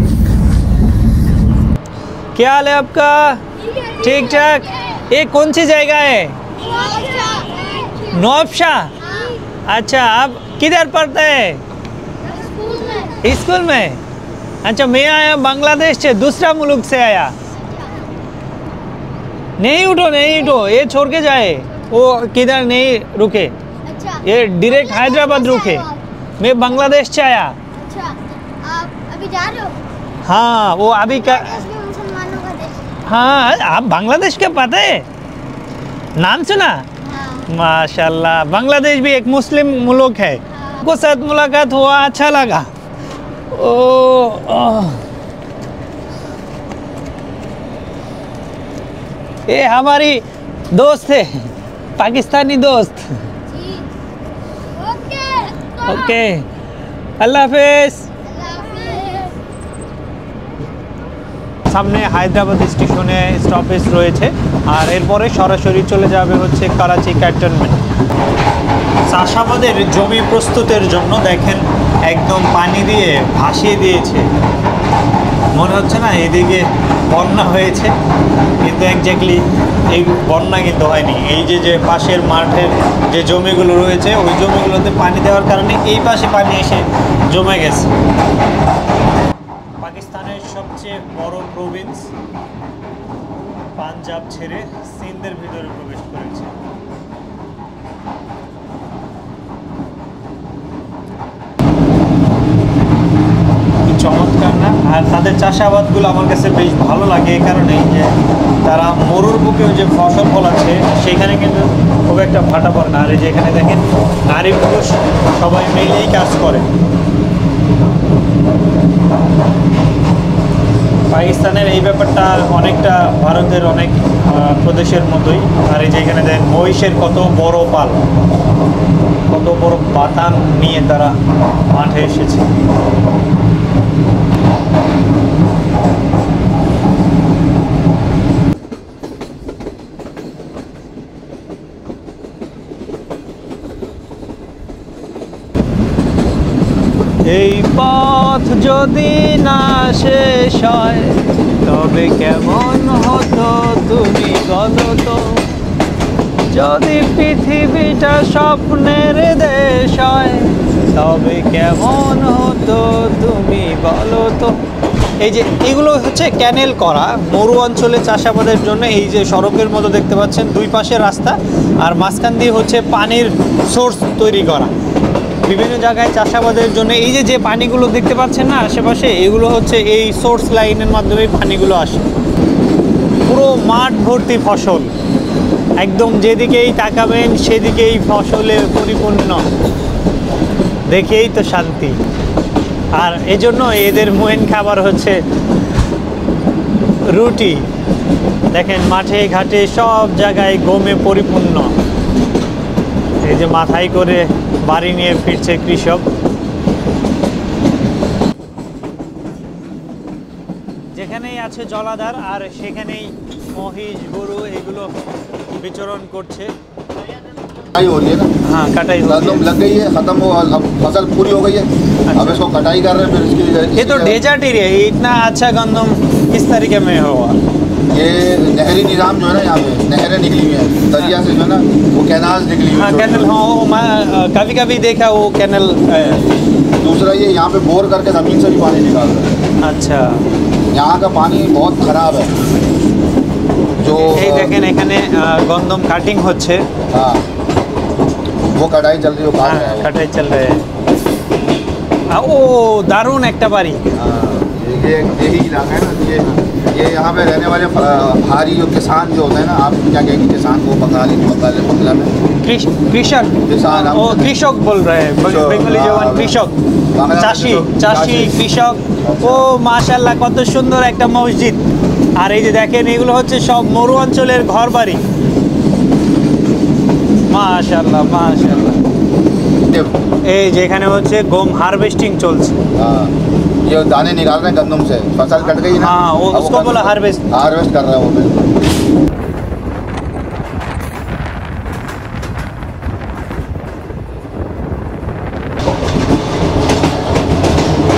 क्या हाल है आपका? ठीक ठाक। ये कौन सी जगह है? नौबशाह। अच्छा, आप किधर पढ़ते हैं? स्कूल में। अच्छा, मैं आया बांग्लादेश से, दूसरा मुल्क से आया। नहीं उठो, ये छोड़ के जाए, वो किधर नहीं रुके। अच्छा, ये डायरेक्ट हैदराबाद रुके। मैं बांग्लादेश से आया। अच्छा, आप अभी जा रहे हो? हाँ, वो अभी का। देश में मुसलमानों का देश। हाँ, आप बांग्लादेश के पता है? नाम सुना? हाँ। माशाल्लाह, बांग्लादेश भी एक मुस्लिम मुल्क है। को साथ मुलाकात हुआ, अच्छा लगा। ये हमारी दोस्त है, पाकिस्तानी दोस्त। जी ओके ओके अल्लाह हाफिज। সামনে হায়দ্রাবাদ স্টেশনে স্টপেজ রয়েছে আর এরপরে সরাসরি চলে যাবে হচ্ছে করাচি ক্যান্টনমেন্ট। চাষাবাদের জমি প্রস্তুতের জন্য দেখেন একদম পানি দিয়ে ভাসিয়ে দিয়েছে, মনে হচ্ছে না এদিকে বন্যা হয়েছে, কিন্তু একজাক্টলি এই বন্যা কিন্তু হয়নি। এই যে পাশের মাঠের যে জমিগুলো রয়েছে ওই জমিগুলোতে পানি দেওয়ার কারণে এই পাশে পানি এসে জমে গেছে। পাকিস্তানের সবচেয়ে বড় প্রভিন্স পাঞ্জাব ছেড়ে সিন্ধের ভিতরে প্রবেশ করেছে। চমৎকার না? আর তাদের চাষাবাদগুলো আমার কাছে বেশ ভালো লাগে এই কারণেই যে তারা মরুর বুকেও যে ফসল ফলাচ্ছে সেখানে কিন্তু খুব একটা ভাটা পড়ে না। আর এই যে এখানে দেখেন নারী পুরুষ সবাই মিলেই কাজ করে। পাকিস্তানের এই ব্যাপারটা অনেকটা ভারতের অনেক প্রদেশের মতোই। আর এই যে এখানে দেখেন মহিষের কত বড় পাল, কত বড় বাতান নিয়ে তারা মাঠে এসেছে। এই পথ যদি না শেষ হয় তবে কেমন হতো তুমি বলো তো, যদি পৃথিবীটা স্বপ্নের দেশ হয় তবে কেমন হতো তুমি বলো তো। এই যে এগুলো হচ্ছে ক্যানেল করা মরু অঞ্চলে চাষাবাদের জন্য। এই যে সড়কের মতো দেখতে পাচ্ছেন দুই পাশে রাস্তা আর মাঝখান দিয়ে হচ্ছে পানির সোর্স তৈরি করা বিভিন্ন জায়গায় চাষাবাদের জন্য। এই যে পানিগুলো দেখতে পাচ্ছেন না আশেপাশে, এগুলো হচ্ছে এই সোর্স লাইনের মাধ্যমে পানিগুলো আসে। পুরো মাঠ ভর্তি ফসল, একদম যেদিকেই তাকাবেন সেদিকেই ফসলে পরিপূর্ণ, দেখেই তো শান্তি। আর এজন্য এদের মেইন খাবার হচ্ছে রুটি। দেখেন মাঠে ঘাটে সব জায়গায় গমে পরিপূর্ণ। এই যে মাথায় করে বাড়ি নিয়ে ফিরছে কৃষক। যেখানেই আছে জলাধার আর সেখানেই মহিষ গরু এগুলো বিচরণ করছে। कटाई हो रही है ना? हाँ कटाई गंदम लग गई है, खत्म हो, अब फसल पूरी हो गई है। अब इसको कटाई कर रहे हैं, फिर इसकी ये तो डेजर्ट एरिया है, इतना अच्छा गंदम किस तरीके में होगा? ये नहरी निज़ाम जो है ना, यहाँ पे नहरें निकली हुई हैं दरिया से, जो है ना वो कैनाल्स निकली हुई हाँ हैं। कैनल, हाँ मैं कभी कभी देखा वो कैनल। दूसरा ये यहाँ पे बोर करके ज़मीन से भी पानी निकाल रहे हैं। अच्छा यहाँ का पानी बहुत ख़राब है। जो এই দেখেন এখানে গন্দম কাটিং হচ্ছে। हाँ वो कटाई चल रही है, वो काट रहे हैं। কাটাই চল रहे हैं। ও দারুণ একটা বাড়ি। ये यही इलाका है ना, ये यहाँ पे रहने वाले भारी जो किसान जो होते हैं ना, आप क्या कहेंगे किसान को बंगाली बंगला में কৃষক, किसान ও কৃষক বল रहे हैं বেঙ্গলি জওয়ান কৃষক, চাষি চাষি কৃষক। ও মাশাআল্লাহ কত সুন্দর একটা মসজিদ। আর এই যে দেখেন এগুলো হচ্ছে সব মরু অঞ্চলের ঘর বাড়ি। মাশাআল্লাহ মাশাআল্লাহ। এই যেখানে হচ্ছে গম হারভেস্টিং চলছে। ये दाने निकाल रहे हैं गंदम से, फसल कट गई ना। हाँ वो उसको बोला हार्वेस्ट कर रहा है वो।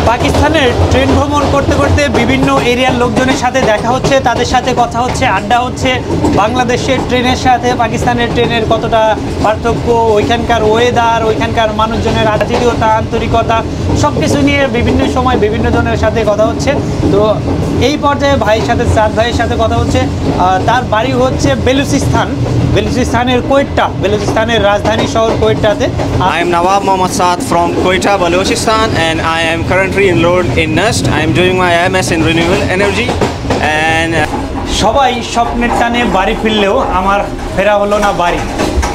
পাকিস্তানের ট্রেন ভ্রমণ করতে করতে বিভিন্ন এরিয়ার লোকজনের সাথে দেখা হচ্ছে, তাদের সাথে কথা হচ্ছে, আড্ডা হচ্ছে। বাংলাদেশের ট্রেনের সাথে পাকিস্তানের ট্রেনের কতটা পার্থক্য, ওইখানকার ওয়েদার, ওইখানকার মানুষজনের আতিথেয়তা, আন্তরিকতা, সব কিছু নিয়ে বিভিন্ন সময় বিভিন্ন জনের সাথে কথা হচ্ছে। তো এই পর্যায়ে ভাইয়ের সাথে, সাদ ভাইয়ের সাথে কথা হচ্ছে। তার বাড়ি হচ্ছে বেলুচিস্তান, বেলুচিস্তানের কোয়েটা, বেলুচিস্তানের রাজধানী শহর কোয়েটাতে। I am Nawab Mohammad Saad from Quetta, Balochistan, and I am currently enrolled in NUST. I am doing my MS in renewable energy, and সবাই স্বপ্নের টানে বাড়ি ফিরলেও আমার ফেরা হলো না বাড়ি।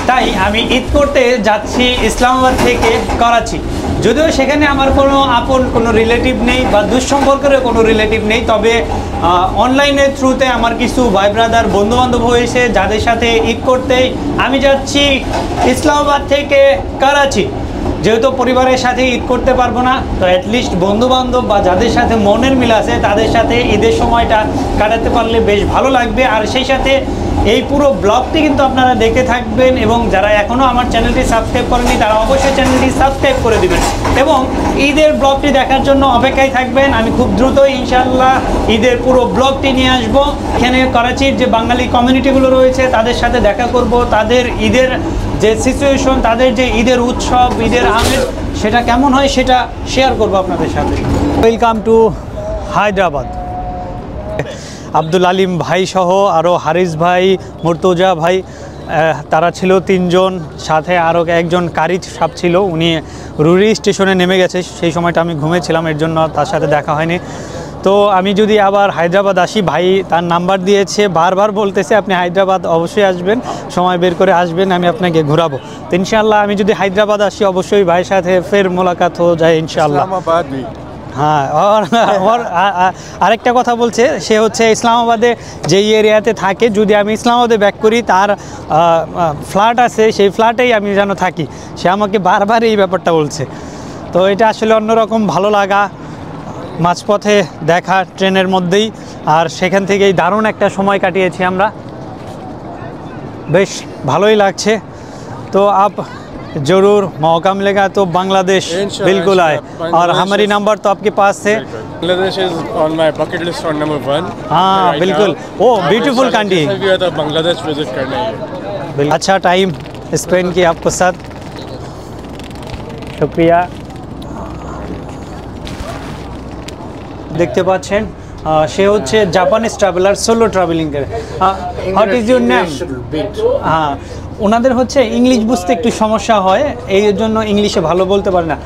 তাই আমি ঈদ করতে যাচ্ছি ইসলামাবাদ থেকে করাচি। যদিও সেখানে আমার কোনো আপন কোনো রিলেটিভ নেই বা দুঃসম্পর্কের কোনো রিলেটিভ নেই, তবে অনলাইনের থ্রুতে আমার কিছু ভাই ব্রাদার বন্ধুবান্ধব হয়েছে যাদের সাথে ঈদ করতেই আমি যাচ্ছি ইসলামাবাদ থেকে করাচি। যেহেতু পরিবারের সাথে ঈদ করতে পারবো না, তো অ্যাটলিস্ট বন্ধুবান্ধব বা যাদের সাথে মনের মিল আছে তাদের সাথে ঈদের সময়টা কাটাতে পারলে বেশ ভালো লাগবে। আর সেই সাথে এই পুরো ব্লগটি কিন্তু আপনারা দেখতে থাকবেন, এবং যারা এখনও আমার চ্যানেলটি সাবস্ক্রাইব করেনি তারা অবশ্যই চ্যানেলটি সাবস্ক্রাইব করে দিবেন এবং ঈদের ব্লগটি দেখার জন্য অপেক্ষায় থাকবেন। আমি খুব দ্রুতই ইনশাআল্লাহ ঈদের পুরো ব্লগটি নিয়ে আসব। এখানে করাচির যে বাঙালি কমিউনিটিগুলো রয়েছে তাদের সাথে দেখা করব, তাদের ঈদের যে সিচুয়েশন, তাদের যে ঈদের উৎসব, ঈদের আমেজ সেটা কেমন হয় সেটা শেয়ার করব আপনাদের সাথে। Welcome to Hyderabad. আব্দুল আলিম ভাই সহ আরও হারিস ভাই, মুর্তজা ভাই, তারা ছিল 3 জন, সাথে আরও একজন কারি সাহেব ছিল, উনি রুরি স্টেশনে নেমে গেছে। সেই সময়টা আমি ঘুমেছিলাম, এর জন্য তার সাথে দেখা হয়নি। তো আমি যদি আবার হায়দ্রাবাদ আসি, ভাই তার নাম্বার দিয়েছে, বারবার বলতেছে আপনি হায়দ্রাবাদ অবশ্যই আসবেন, সময় বের করে আসবেন, আমি আপনাকে ঘোরাবো। তো ইনশাআল্লাহ আমি যদি হায়দ্রাবাদ আসি অবশ্যই ভাইয়ের সাথে ফের মোলাকাত হয়ে যায় ইনশাআল্লাহ। হ্যাঁ, আর আরেকটা কথা বলছে, সে হচ্ছে ইসলামাবাদে যেই এরিয়াতে থাকে, যদি আমি ইসলামাবাদে ব্যাক করি তার ফ্ল্যাট আছে, সেই ফ্ল্যাটেই আমি যেন থাকি। সে আমাকে বারবার এই ব্যাপারটা বলছে। তো এটা আসলে অন্যরকম ভালো লাগা, মাঝপথে দেখা ট্রেনের মধ্যেই, আর সেখান থেকেই দারুণ একটা সময় কাটিয়েছি আমরা, বেশ ভালোই লাগছে। তো আপ जरूर मौका मिलेगा तो बांग्लादेश बिल्कुल आए, और हमारी नंबर तो आपके पास है। Bangladesh is on my bucket list on number 1। हाँ बिल्कुल, ओ ब्यूटीफुल कंट्री, बांग्लादेश विजिट करने है। अच्छा टाइम स्पेंड किया आपको साथ, शुक्रिया। देखते पाচ্ছেন সে হচ্ছে জাপানিজ ট্রাভেলার, সোলো ট্রাভেলিং করে। What is your name? হ্যাঁ, ওনাদের হচ্ছে ইংলিশ বুঝতে একটু সমস্যা হয়, এই জন্য ইংলিশে ভালো বলতে পারে না।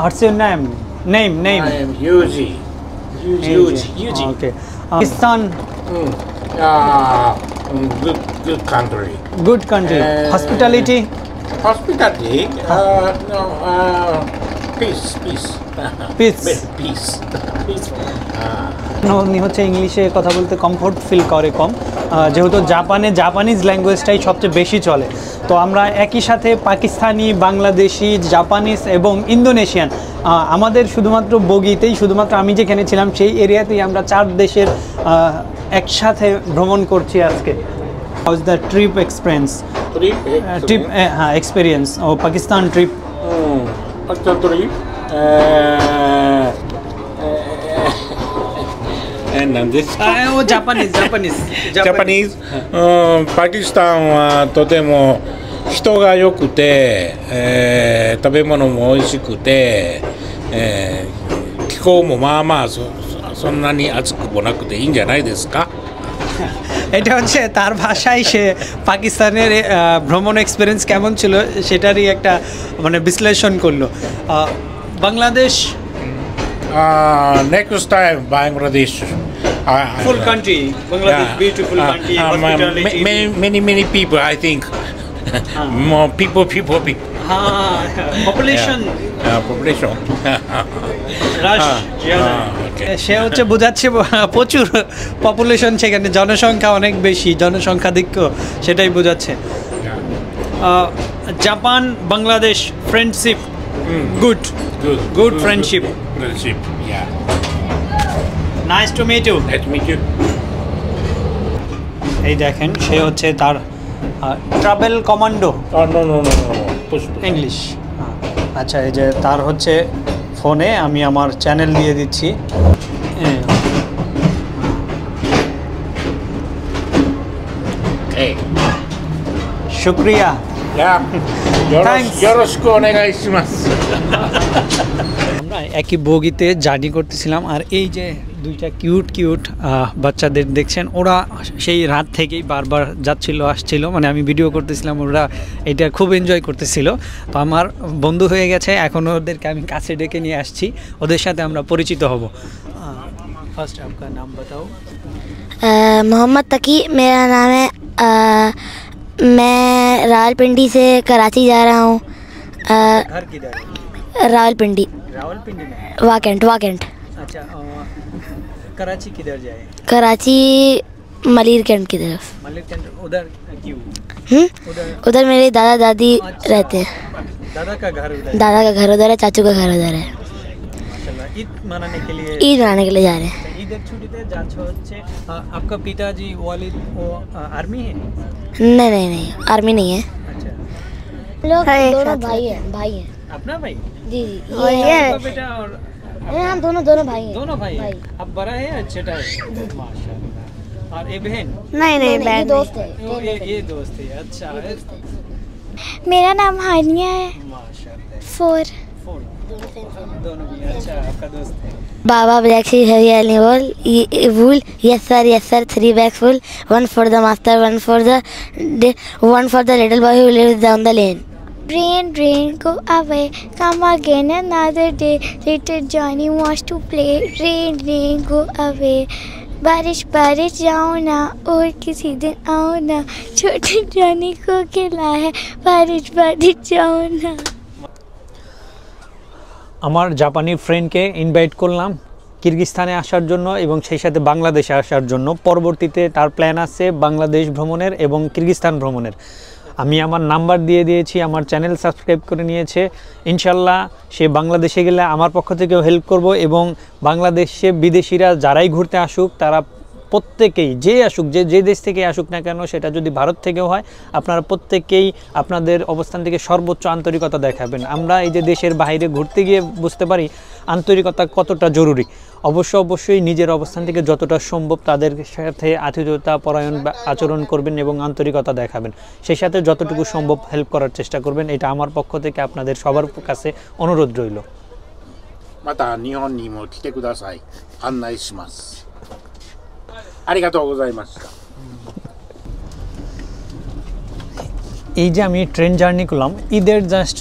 What's your name? নেম ইউজি। Okay. Pakistan good country. Good country. Hospitality? Peace. উনি হচ্ছে ইংলিশে কথা বলতে কমফোর্ট ফিল করে কম, যেহেতু জাপানিজ ল্যাঙ্গুয়েজটাই সবচেয়ে বেশি চলে। তো আমরা একই সাথে পাকিস্তানি, বাংলাদেশি, জাপানিজ এবং ইন্দোনেশিয়ান, আমাদের শুধুমাত্র বগিতেই, শুধুমাত্র আমি যেখানে ছিলাম সেই এরিয়াতেই আমরা 4 দেশের একসাথে ভ্রমণ করছি আজকে। How's the trip experience? হ্যাঁ, এক্সপিরিয়েন্স ও পাকিস্তান ট্রিপ। আচ্ছা, ট্রিপ Japanese. パキスタンはとても人が良くて、食べ物も美味しくて、気候もまあまあそんなに暑くもなくていいんじゃないですか? এটা হচ্ছে তার ভাষায় সে পাকিস্তানের ভ্রমণ এক্সপিরিয়েন্স কেমন ছিল সেটারই একটা মানে বিশ্লেষণ করলো। Bangladesh, next time Bangladesh. Full country, Bangladesh, beautiful country, hospitality. Many people, I think. More people. Population. Population. Rush. সে হচ্ছে বোঝাচ্ছে প্রচুর পপুলেশন, সেখানে জনসংখ্যা অনেক বেশি, জনসংখ্যাধিক্য, সেটাই বোঝাচ্ছে। Japan, Bangladesh friendship, good friendship. Yeah. Nice to meet you. Nice to meet you. এই দেখেন সে হচ্ছে তার ট্রাভেল কমান্ডো। No. ইংলিশ। আচ্ছা, এই যে তার হচ্ছে ফোনে আমি আমার চ্যানেল দিয়ে দিচ্ছি। শুক্রিয়া। আমরা একই বগিতে জার্নি করতেছিলাম, আর এই যে 2টা কিউট বাচ্চাদের দেখছেন, ওরা সেই রাত থেকেই বারবার যাচ্ছিল আসছিল, মানে আমি ভিডিও করতেছিলাম, ওরা এটা খুব এনজয় করতেছিল। তো আমার বন্ধু হয়ে গেছে, এখন ওদেরকে আমি কাছে ডেকে নিয়ে আসছি, ওদের সাথে আমরা পরিচিত হব। ফার্স্ট আপনার নাম বাতাও। मोहम्मद तकी मेरा नाम है। मैं रावलपिंडी से कराची जा रहा हूँ। घर किधर है? रावलपिंडी। रावलपिंडी में? वाकेंट। अच्छा, कराची किधर जाए? कराची मलिर कैंट की तरफ। मलिर कैंट उधर क्यों? उधर मेरे दादा दादी रहते हैं। दादा का घर उधर है, चाचू का घर उधर है। माशाल्लाह। ईद मनाने के लिए जा रहे हैं। ঈদের ছুটিতে যাচ্ছ হচ্ছে। आपका पिताजी वालिद वो आर्मी है? नहीं आर्मी नहीं है। अच्छा, लोग दोनों भाई हैं। अपना भाई? जी और ये बेटा और हम दोनों भाई हैं। दोनों भाई। अब बड़ा है या छोटा है? माशाल्लाह। और ये बहन? नहीं बहन दोस्त है। ये दोस्त है। अच्छा, मेरा नाम हानिया है। माशाल्लाह। 4 दोनों भी। अच्छा, आपका दोस्त है। Baa baa black sheep have you wool. Yes sir 3 bags full, 1 for the master, 1 for the little boy who lives down the lane. Rain, go away, come again another day. Little Johnny wants to play. Rain, go away. बारिश जाओ ना और किसी दिन आओ ना, छोटे Johnny को खिला है बारिश जाओ ना। আমার জাপানি ফ্রেন্ডকে ইনভাইট করলাম কিরগিজস্তানে আসার জন্য এবং সেই সাথে বাংলাদেশে আসার জন্য। পরবর্তীতে তার প্ল্যান আছে বাংলাদেশ ভ্রমণের এবং কিরগিজস্তান ভ্রমণের। আমি আমার নাম্বার দিয়ে দিয়েছি, আমার চ্যানেল সাবস্ক্রাইব করে নিয়েছে। ইনশাল্লাহ সে বাংলাদেশে গেলে আমার পক্ষ থেকেও হেল্প করব এবং বাংলাদেশে বিদেশিরা যারাই ঘুরতে আসুক তারা প্রত্যেকেই যে আসুক যে দেশ থেকে আসুক না কেন, সেটা যদি ভারত থেকেও হয়, আপনারা প্রত্যেকেই আপনাদের অবস্থান থেকে সর্বোচ্চ আন্তরিকতা দেখাবেন। আমরা এই যে দেশের বাইরে ঘুরতে গিয়ে বুঝতে পারি আন্তরিকতা কতটা জরুরি। অবশ্যই নিজের অবস্থান থেকে যতটা সম্ভব তাদের সাথে আতিথেয়তা পরায়ণ আচরণ করবেন এবং আন্তরিকতা দেখাবেন। সেই সাথে যতটুকু সম্ভব হেল্প করার চেষ্টা করবেন। এটা আমার পক্ষ থেকে আপনাদের সবার কাছে অনুরোধ রইল। また日本にも来てください。案内します。ありがとうございました。এই যে আমি ট্রেন জার্নি করলাম ঈদের জাস্ট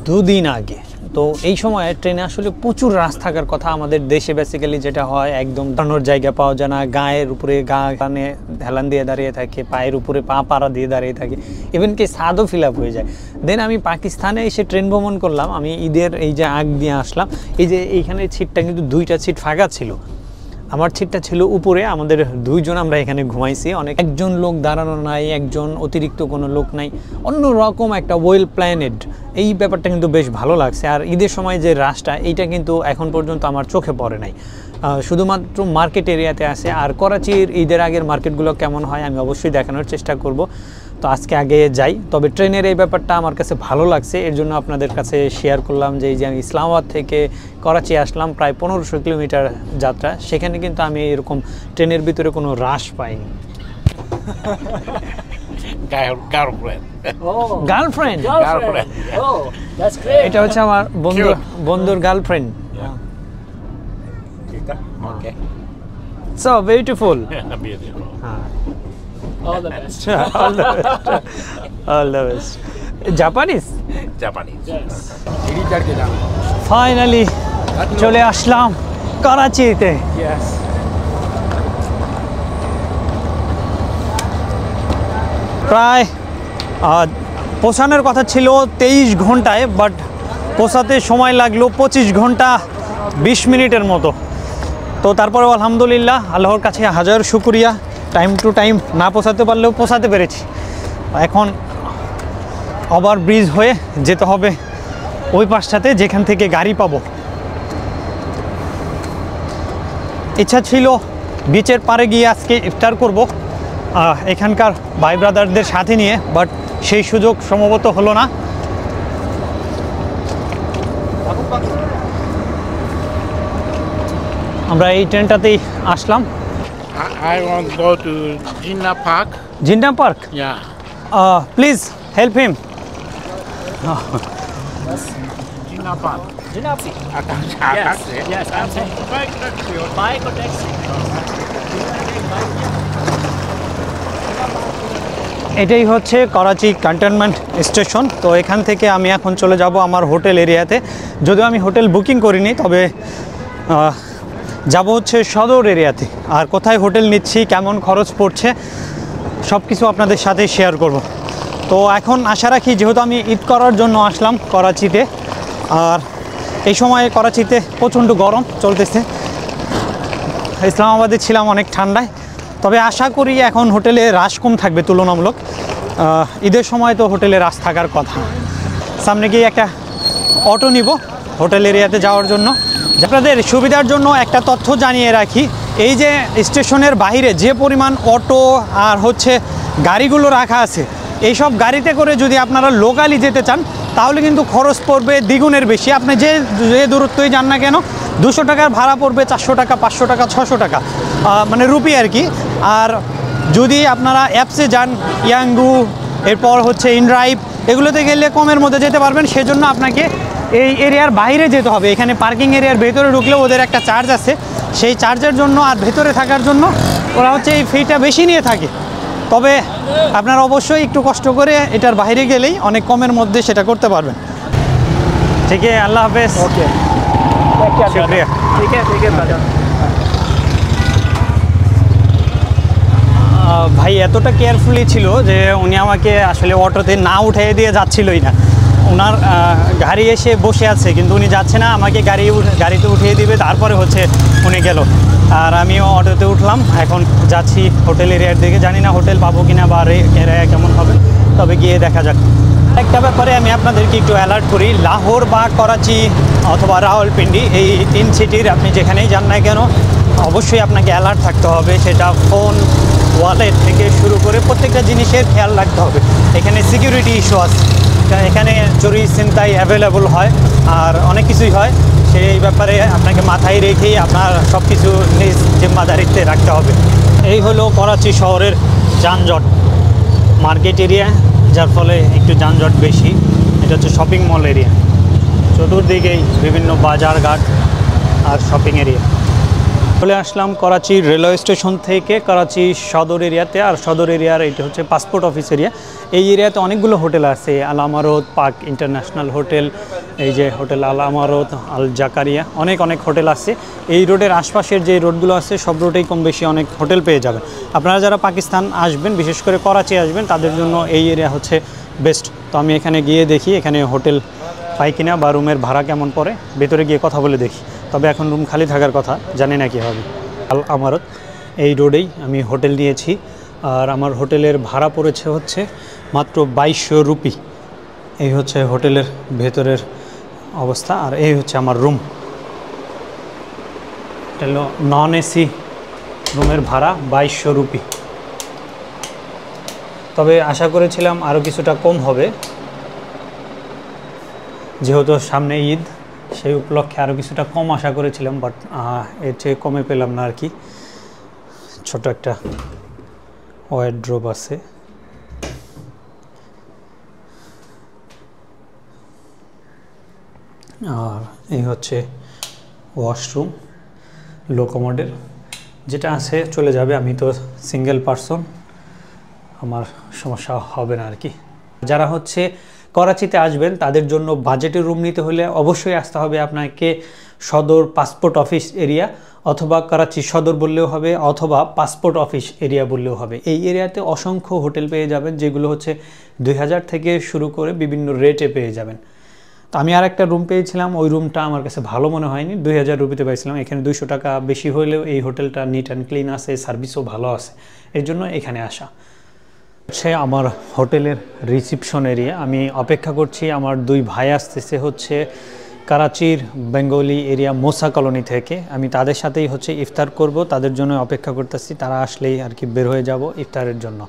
2 দিন আগে, তো এই সময় ট্রেনে আসলে প্রচুর রাশ থাকার কথা। আমাদের দেশে বেসিক্যালি যেটা হয় একদম দাঁড়ানোর জায়গা পাওয়া যায় না, গায়ের উপরে গা কানে হেলান দিয়ে দাঁড়িয়ে থাকে, পায়ের উপরে পা পাড়া দিয়ে দাঁড়িয়ে থাকে, ইভেন কি ছাদও ফিল আপ হয়ে যায়। দেন আমি পাকিস্তানে এসে ট্রেন ভ্রমণ করলাম। আমি ঈদের এই যে আগ দিয়ে আসলাম, এই যে এইখানে সিটটা কিন্তু 2টা সিট ফাঁকা ছিল। আমার সিটটা ছিল উপরে, আমাদের 2 জন আমরা এখানে ঘুমাইছি। একজন লোক দাঁড়ানো নাই, একজন অতিরিক্ত কোনো লোক নাই, অন্যরকম একটা ওয়েল প্ল্যানেড। এই ব্যাপারটা কিন্তু বেশ ভালো লাগছে। আর ঈদের সময় যে রাশটা, এইটা কিন্তু এখন পর্যন্ত আমার চোখে পড়ে নাই, শুধুমাত্র মার্কেট এরিয়াতে আছে। আর করাচির ঈদের আগের মার্কেটগুলো কেমন হয় আমি অবশ্যই দেখানোর চেষ্টা করব। তো আজকে আগে যাই। তবে ট্রেনের এই ব্যাপারটা আমার কাছে ভালো লাগছে, এর জন্য আপনাদের কাছে শেয়ার করলাম যে এই যে আমি ইসলামাবাদ থেকে করাচি আসলাম, প্রায় 1500 কিলোমিটার যাত্রা, সেখানে কিন্তু আমি এরকম ট্রেনের ভিতরে কোনো রাশ পাইনি। গার্লফ্রেন্ড এটা হচ্ছে আমার বন্ধুর girlfriend. So beautiful. All the best. All the best. Japanese? Japanese. Finally চলে আসলাম করাচিতে। Yes. প্রায় পৌঁছানোর কথা ছিল 23 ঘন্টায়, বাট পৌঁছাতে সময় লাগলো 25 ঘন্টা 20 মিনিটের মতো। তো তারপরেও আলহামদুলিল্লাহ, আল্লাহর কাছে হাজার শুকরিয়া, টাইম টু টাইম না পৌঁছাতে পারলেও পৌঁছাতে পেরেছি। এখন ওভার ব্রিজ হয়ে যেতে হবে ওই পাশটাতে যেখান থেকে গাড়ি পাবো। ইচ্ছা ছিল বিচের পাড়ে গিয়ে আজকে ইফতার করব এখানকার ভাই ব্রাদারদের সাথে নিয়ে, বাট সেই সুযোগ সম্ভবত হলো না। আমরা এই ট্রেনটাতেই আসলাম। I want to go to Jinnah Park. Jinnah Park? Yeah. Please help him. Jinnah Park. Jinnah Park. Yes, I'm saying. Bike or taxi? এটাই হচ্ছে করাচি ক্যান্টনমেন্ট স্টেশন। তো এখান থেকে আমি এখন চলে যাব আমার হোটেল এরিয়াতে। যদিও আমি হোটেল বুকিং করিনি, তবে যাব হচ্ছে সদর এরিয়াতে। আর কোথায় হোটেল নিচ্ছি, কেমন খরচ পড়ছে সব কিছু আপনাদের সাথে শেয়ার করব। তো এখন আশা রাখি, যেহেতু আমি ঈদ করার জন্য আসলাম করাচিতে, আর এই সময়ে করাচিতে প্রচণ্ড গরম চলতেছে, ইসলামাবাদে ছিলাম অনেক ঠান্ডায়, তবে আশা করি এখন হোটেলে রাশ কম থাকবে তুলনামূলক। ঈদের সময় তো হোটেলে রাশ থাকার কথা। সামনে গিয়ে একটা অটো নিব হোটেল এরিয়াতে যাওয়ার জন্য। আপনাদের সুবিধার জন্য একটা তথ্য জানিয়ে রাখি, এই যে স্টেশনের বাইরে যে পরিমাণ অটো আর হচ্ছে গাড়িগুলো রাখা আছে, এইসব গাড়িতে করে যদি আপনারা লোকালি যেতে চান তাহলে কিন্তু খরচ পড়বে দ্বিগুণের বেশি। আপনি যে দূরত্বই যান না কেন 200 টাকার ভাড়া পড়বে, 400 টাকা, 500 টাকা, 600 টাকা, মানে রুপি আর কি। আর যদি আপনারা অ্যাপসে যান, ইয়াঙ্গু, এরপর হচ্ছে ইনড্রাইভ, এগুলোতে গেলে কমের মধ্যে যেতে পারবেন। সেজন্য আপনাকে এই এরিয়ার বাইরে যেতে হবে। এখানে পার্কিং এরিয়ার ভেতরে ঢুকলেও ওদের একটা চার্জ আছে, সেই চার্জের জন্য আর ভেতরে থাকার জন্য ওরা হচ্ছে এই ফিটা বেশি নিয়ে থাকে। তবে আপনারা অবশ্যই একটু কষ্ট করে এটার বাইরে গেলেই অনেক কমের মধ্যে সেটা করতে পারবেন। ঠিক আছে, আল্লাহ হাফেজ। ওকে, শুক্রিয়া। ঠিক আছে। ভাই এতটা কেয়ারফুলি ছিল যে উনি আমাকে আসলে অটোতে না উঠিয়ে দিয়ে যাচ্ছিলই না। ওনার গাড়ি এসে বসে আছে কিন্তু উনি যাচ্ছে না, আমাকে গাড়িতে উঠিয়ে দিবে, তারপরে হচ্ছে উনি গেল। আর আমিও অটোতে উঠলাম, এখন যাচ্ছি হোটেল এরিয়ার দিকে। জানি না হোটেল পাবো কিনা বা এরিয়া কেমন হবে, তবে গিয়ে দেখা যাক। একটা ব্যাপারে আমি আপনাদেরকে একটু অ্যালার্ট করি, লাহোর বা করাচি অথবা রাওয়ালপিন্ডি, এই 3 সিটির আপনি যেখানেই যান না কেন অবশ্যই আপনাকে অ্যালার্ট থাকতে হবে। সেটা ফোন, ওয়ালেট থেকে শুরু করে প্রত্যেকটা জিনিসের খেয়াল রাখতে হবে। এখানে সিকিউরিটি ইস্যু আছে, এখানে চুরি ছিনতাই অ্যাভেলেবল হয় আর অনেক কিছুই হয়। সেই ব্যাপারে আপনাকে মাথায় রেখেই আপনার সব কিছু নিজ জিম্মাদারিতে রাখতে হবে। এই হলো করাচি শহরের যানজট, মার্কেট এরিয়া, যার ফলে একটু যানজট বেশি। এটা হচ্ছে শপিং মল এরিয়া, চতুর্দিকেই বিভিন্ন বাজারঘাট আর শপিং এরিয়া। চলে আসলাম করাচি রেলওয়ে স্টেশন থেকে করাচি সদর এরিয়াতে। আর সদর এরিয়ার এইটা হচ্ছে পাসপোর্ট অফিস এরিয়া। এই এরিয়াতে অনেকগুলো হোটেল আছে, আল আমারত, পার্ক ইন্টারন্যাশনাল হোটেল, এই যে হোটেল আল আমারত, আল জাকারিয়া, অনেক হোটেল আছে। এই রোডের আশপাশের যে রোডগুলো আছে সব রোডেই কম বেশি অনেক হোটেল পেয়ে যাবেন। আপনারা যারা পাকিস্তান আসবেন, বিশেষ করে করাচি আসবেন, তাদের জন্য এই এরিয়া হচ্ছে বেস্ট। তো আমি এখানে গিয়ে দেখি এখানে হোটেল পাই কিনা বা রুমের ভাড়া কেমন পড়ে, ভেতরে গিয়ে কথা বলে দেখি। তবে এখন রুম খালি থাকার কথা, জানি না কী হবে। আল আমারত এই রোডেই আমি হোটেল নিয়েছি, আর আমার হোটেলের ভাড়া পড়েছে হচ্ছে মাত্র 2200 রুপি। এই হচ্ছে হোটেলের ভেতরের অবস্থা, আর এই হচ্ছে আমার রুম। এটা হলো নন এসি রুমের ভাড়া 2200 রুপি। তবে আশা করেছিলাম আরও কিছুটা কম হবে, যেহেতু সামনে ঈদ, সেই উপলক্ষে আরও কিছুটা কম আশা করেছিলাম, বাট এর চেয়ে কমে পেলাম না আর কি। ছোট একটা ওয়ারড্রোব আছে। আর এই হচ্ছে ওয়াশরুম, লো কমোডের, যেটা আছে চলে যাবে। আমি তো সিঙ্গেল পারসন, আমার সমস্যা হবে না আর কি। যারা হচ্ছে করাচিতে আসবেন তাদের জন্য বাজেটের রুম নিতে হলে অবশ্যই আসতে হবে আপনাকে সদর পাসপোর্ট অফিস এরিয়া, অথবা করাচি সদর বললেও হবে, অথবা পাসপোর্ট অফিস এরিয়া বললেও হবে। এই এরিয়াতে অসংখ্য হোটেল পেয়ে যাবেন, যেগুলো হচ্ছে 2000 থেকে শুরু করে বিভিন্ন রেটে পেয়ে যাবেন। তো আমি আর একটা রুম পেয়েছিলাম, ওই রুমটা আমার কাছে ভালো মনে হয়নি, 2000 রুপিতে পাইছিলাম। এখানে 200 টাকা বেশি হলেও এই হোটেলটা নিট অ্যান্ড ক্লিন আছে, সার্ভিসও ভালো আছে, এর জন্য এখানে আসা। হচ্ছে আমার হোটেলের রিসিপশন এরিয়া। আমি অপেক্ষা করছি, আমার 2 ভাই আসতেছে হচ্ছে করাচির বেঙ্গলি এরিয়া মোসা কলোনি থেকে। আমি তাদের সাথেই হচ্ছে ইফতার করব, তাদের জন্য অপেক্ষা করতেছি। তারা আসলেই আর কি বের হয়ে যাব ইফতারের জন্য।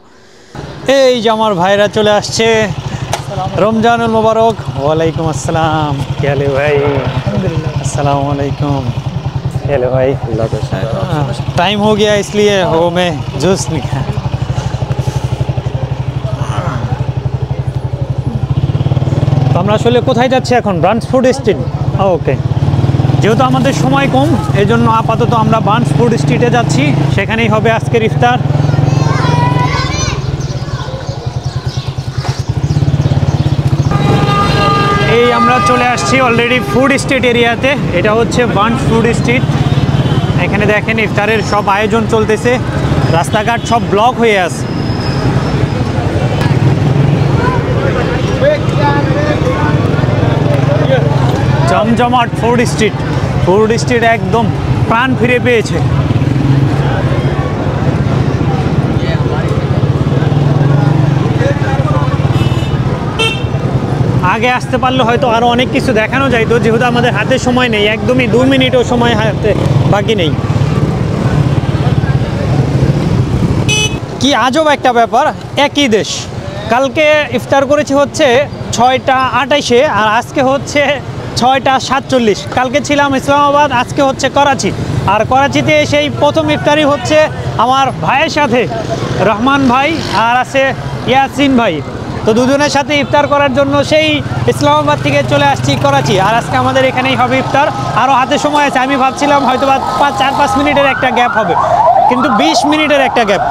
এই যে আমার ভাইরা চলে আসছে, রমজানুল মুবারক। ওয়ালাইকুম আসসালাম। কে হাল है भाई? अस्सलाम वालेकुम। কে हाल है भाई? अल्लाह का शुक्र। टाइम हो गया इसलिए वो मैं जूस लिखा। তো আমরা আসলে কোথায় যাচ্ছি এখন? Branch food street. ওকে, যেহেতু আমাদের সময় কম, এই জন্য আপাতত আমরা ব্রাঞ্চ ফুড স্ট্রিটে যাচ্ছি, সেখানেই হবে আজকের ইফতার। এই আমরা চলে আসছি অলরেডি ফুড স্ট্রিট এরিয়াতে। এটা হচ্ছে ব্রাঞ্চ ফুড স্ট্রিট। এখানে দেখেন ইফতারের সব আয়োজন চলতেছে, রাস্তাঘাট সব ব্লক হয়ে আছে, জমজমাট ফুড স্ট্রিট একদম প্রাণ ফিরে পেয়েছে। আগে আসতে পারলে হয়তো আরও অনেক কিছু দেখানো যাইতো, যেহেতু আমাদের হাতে সময় নেই, একদমই 2 মিনিটও সময় হাতে বাকি নেই। কি আজব একটা ব্যাপার, একই দেশ। কালকে ইফতার করেছি হচ্ছে 6টা 28-এ, আর আজকে হচ্ছে 6টা 47। কালকে ছিলাম ইসলামাবাদ, আজকে হচ্ছে করাচি। আর করাচিতে সেই প্রথম ইফতারি হচ্ছে আমার ভাইয়ের সাথে, রহমান ভাই আর আছে ইয়াসিন ভাই। তো দুজনের সাথে ইফতার করার জন্য সেই ইসলামাবাদ থেকে চলে আসছি করাচি। আর আজকে আমাদের এখানেই হবে ইফতার, আরও হাতে সময় আছে। আমি ভাবছিলাম হয়তো 4-5 মিনিটের একটা গ্যাপ হবে, কিন্তু 20 মিনিটের একটা গ্যাপ।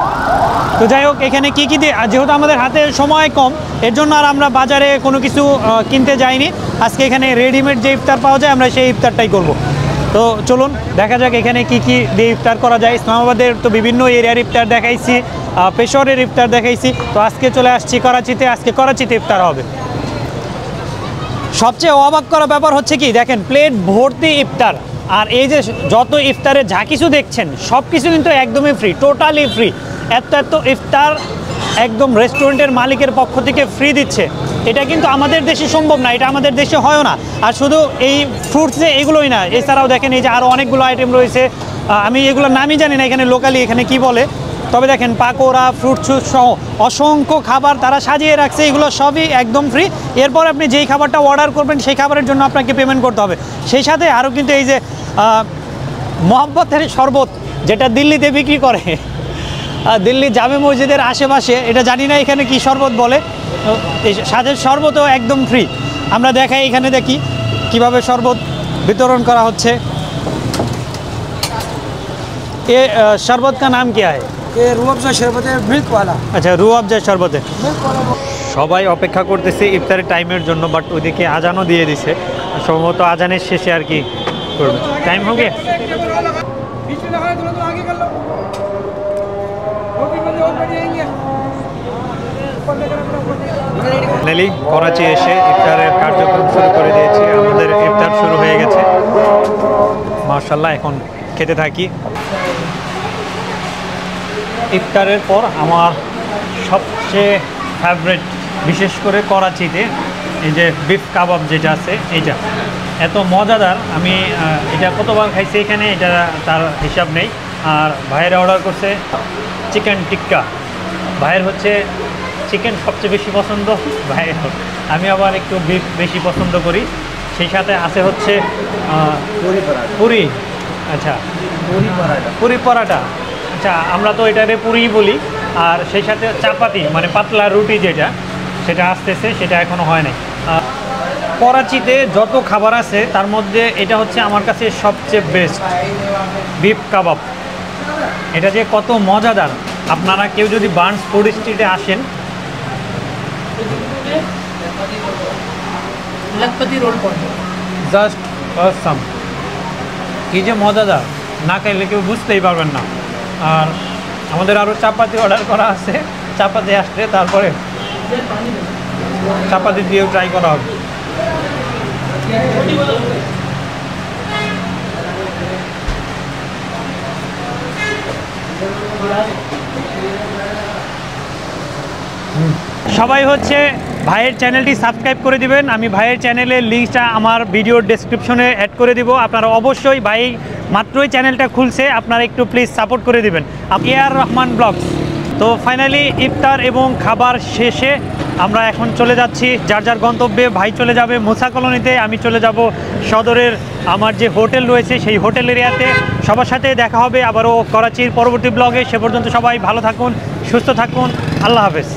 তো যাই হোক, এখানে কী কী দিয়ে, যেহেতু আমাদের হাতে সময় কম, এর জন্য আর আমরা বাজারে কোনো কিছু কিনতে যাইনি। আজকে এখানে রেডিমেড যে ইফতার পাওয়া যায়, আমরা সেই ইফতারটাই করব। তো চলুন দেখা যাক এখানে কি কি দিয়ে ইফতার করা যায়। ইসলামাবাদের তো বিভিন্ন এরিয়ার ইফতার দেখাইছি, পেশোয়ারের ইফতার দেখাইছি। তো আজকে চলে আসছি করাচিতে, আজকে করাচিতে ইফতার হবে। সবচেয়ে অবাক করা ব্যাপার হচ্ছে কি, দেখেন প্লেট ভর্তি ইফতার। আর এই যে যত ইফতারে যা কিছু দেখছেন সব কিছু কিন্তু একদমই ফ্রি, টোটালি ফ্রি। এত ইফতার একদম রেস্টুরেন্টের মালিকের পক্ষ থেকে ফ্রি দিচ্ছে। এটা কিন্তু আমাদের দেশে সম্ভব না, এটা আমাদের দেশে হয়ও না। আর শুধু এই ফ্রুটসে এইগুলোই না, এছাড়াও দেখেন এই যে আরও অনেকগুলো আইটেম রয়েছে, আমি এগুলোর নামই জানি না এখানে লোকালি এখানে কি বলে। তবে দেখেন পাকোড়া, ফ্রুট জুস সহ অসংখ্য খাবার তারা সাজিয়ে রাখছে, এগুলো সবই একদম ফ্রি। এরপর আপনি যেই খাবারটা অর্ডার করবেন সেই খাবারের জন্য আপনাকে পেমেন্ট করতে হবে। সেই সাথে আরও কিন্তু এই যে মহব্বতের শরবত, যেটা দিল্লিতে বিক্রি করে, দিল্লি জামে মসজিদের আশেপাশে, এটা জানি না এখানে কি শরবত বলে, এই স্বাদের শরবতও একদম ফ্রি। আমরা দেখাই, এখানে দেখি কিভাবে শরবত वितरण करा होच्छे। ये शरबत का नाम क्या है? ये रूह अफ़ज़ा शरबत है, मिल्क वाला। अच्छा, रूह अफ़ज़ा शरबत है। সবাই অপেক্ষা করতেছে ইফতারের টাইমের জন্য, বাট ওইদিকে আজানও দিয়ে দিছে, সম্ভবত আজানের শেষে আর কি করবে। টাইম हो गया? ফাইনালি করাচি এসে ইফতারের কার্যক্রম শুরু করে দিয়েছি। আমাদের ইফতার শুরু হয়ে গেছে মাশাআল্লাহ। এখন খেতে থাকি। ইফতারের পর আমার সবচেয়ে ফেভারিট, বিশেষ করে করাচিতে এই যে বিফ কাবাব যেটা আছে, এইটা এত মজাদার। আমি এটা কতবার খাইছি এখানে, এটা তার হিসাব নেই। আর ভাইয়ের অর্ডার করছে চিকেন টিক্কা। ভাইয়ের হচ্ছে চিকেন সবচেয়ে বেশি পছন্দ ভাইয়ের, আমি আবার একটু বিফ বেশি পছন্দ করি। সেই সাথে আছে হচ্ছে পুরি। আচ্ছা, পুরি পরাটা। আচ্ছা, আমরা তো এটারে পুরি বলি। আর সেই সাথে চাপাতি, মানে পাতলা রুটি যেটা, সেটা আসতেছে, সেটা এখনও হয় নাই। করাচিতে যত খাবার আছে তার মধ্যে এটা হচ্ছে আমার কাছে সবচেয়ে বেস্ট, বিফ কাবাব। এটা যে কত মজাদার, আপনারা কেউ যদি বার্নস ফুড স্ট্রিটে আসেন, लखपति रोड पर জাস্ট অসাম। কী যে মজাদার, না খাইলে কেউ বুঝতেই পারবেন না। আর আমাদের আরও চাপাতি অর্ডার করা আছে, চাপাতি আসলে তারপরে চাপাতি দিয়েও ট্রাই করা হবে। সবাই হচ্ছে ভাইয়ের চ্যানেলটি সাবস্ক্রাইব করে দিবেন। আমি ভাইয়ের চ্যানেলের লিঙ্কটা আমার ভিডিওর ডেসক্রিপশনে অ্যাড করে দিব। আপনারা অবশ্যই, ভাই মাত্রই চ্যানেলটা খুলছে, আপনারা একটু প্লিজ সাপোর্ট করে দিবেন। AR Rahman blogs. তো ফাইনালি ইফতার এবং খাবার শেষে আমরা এখন চলে যাচ্ছি যার যার গন্তব্যে। ভাই চলে যাবে মুসা কলোনিতে, আমি চলে যাব সদরের আমার যে হোটেল রয়েছে সেই হোটেল এরিয়াতে। সবার সাথে দেখা হবে আবারও করাচির পরবর্তী ব্লগে। সে পর্যন্ত সবাই ভালো থাকুন, সুস্থ থাকুন, আল্লাহ হাফেজ।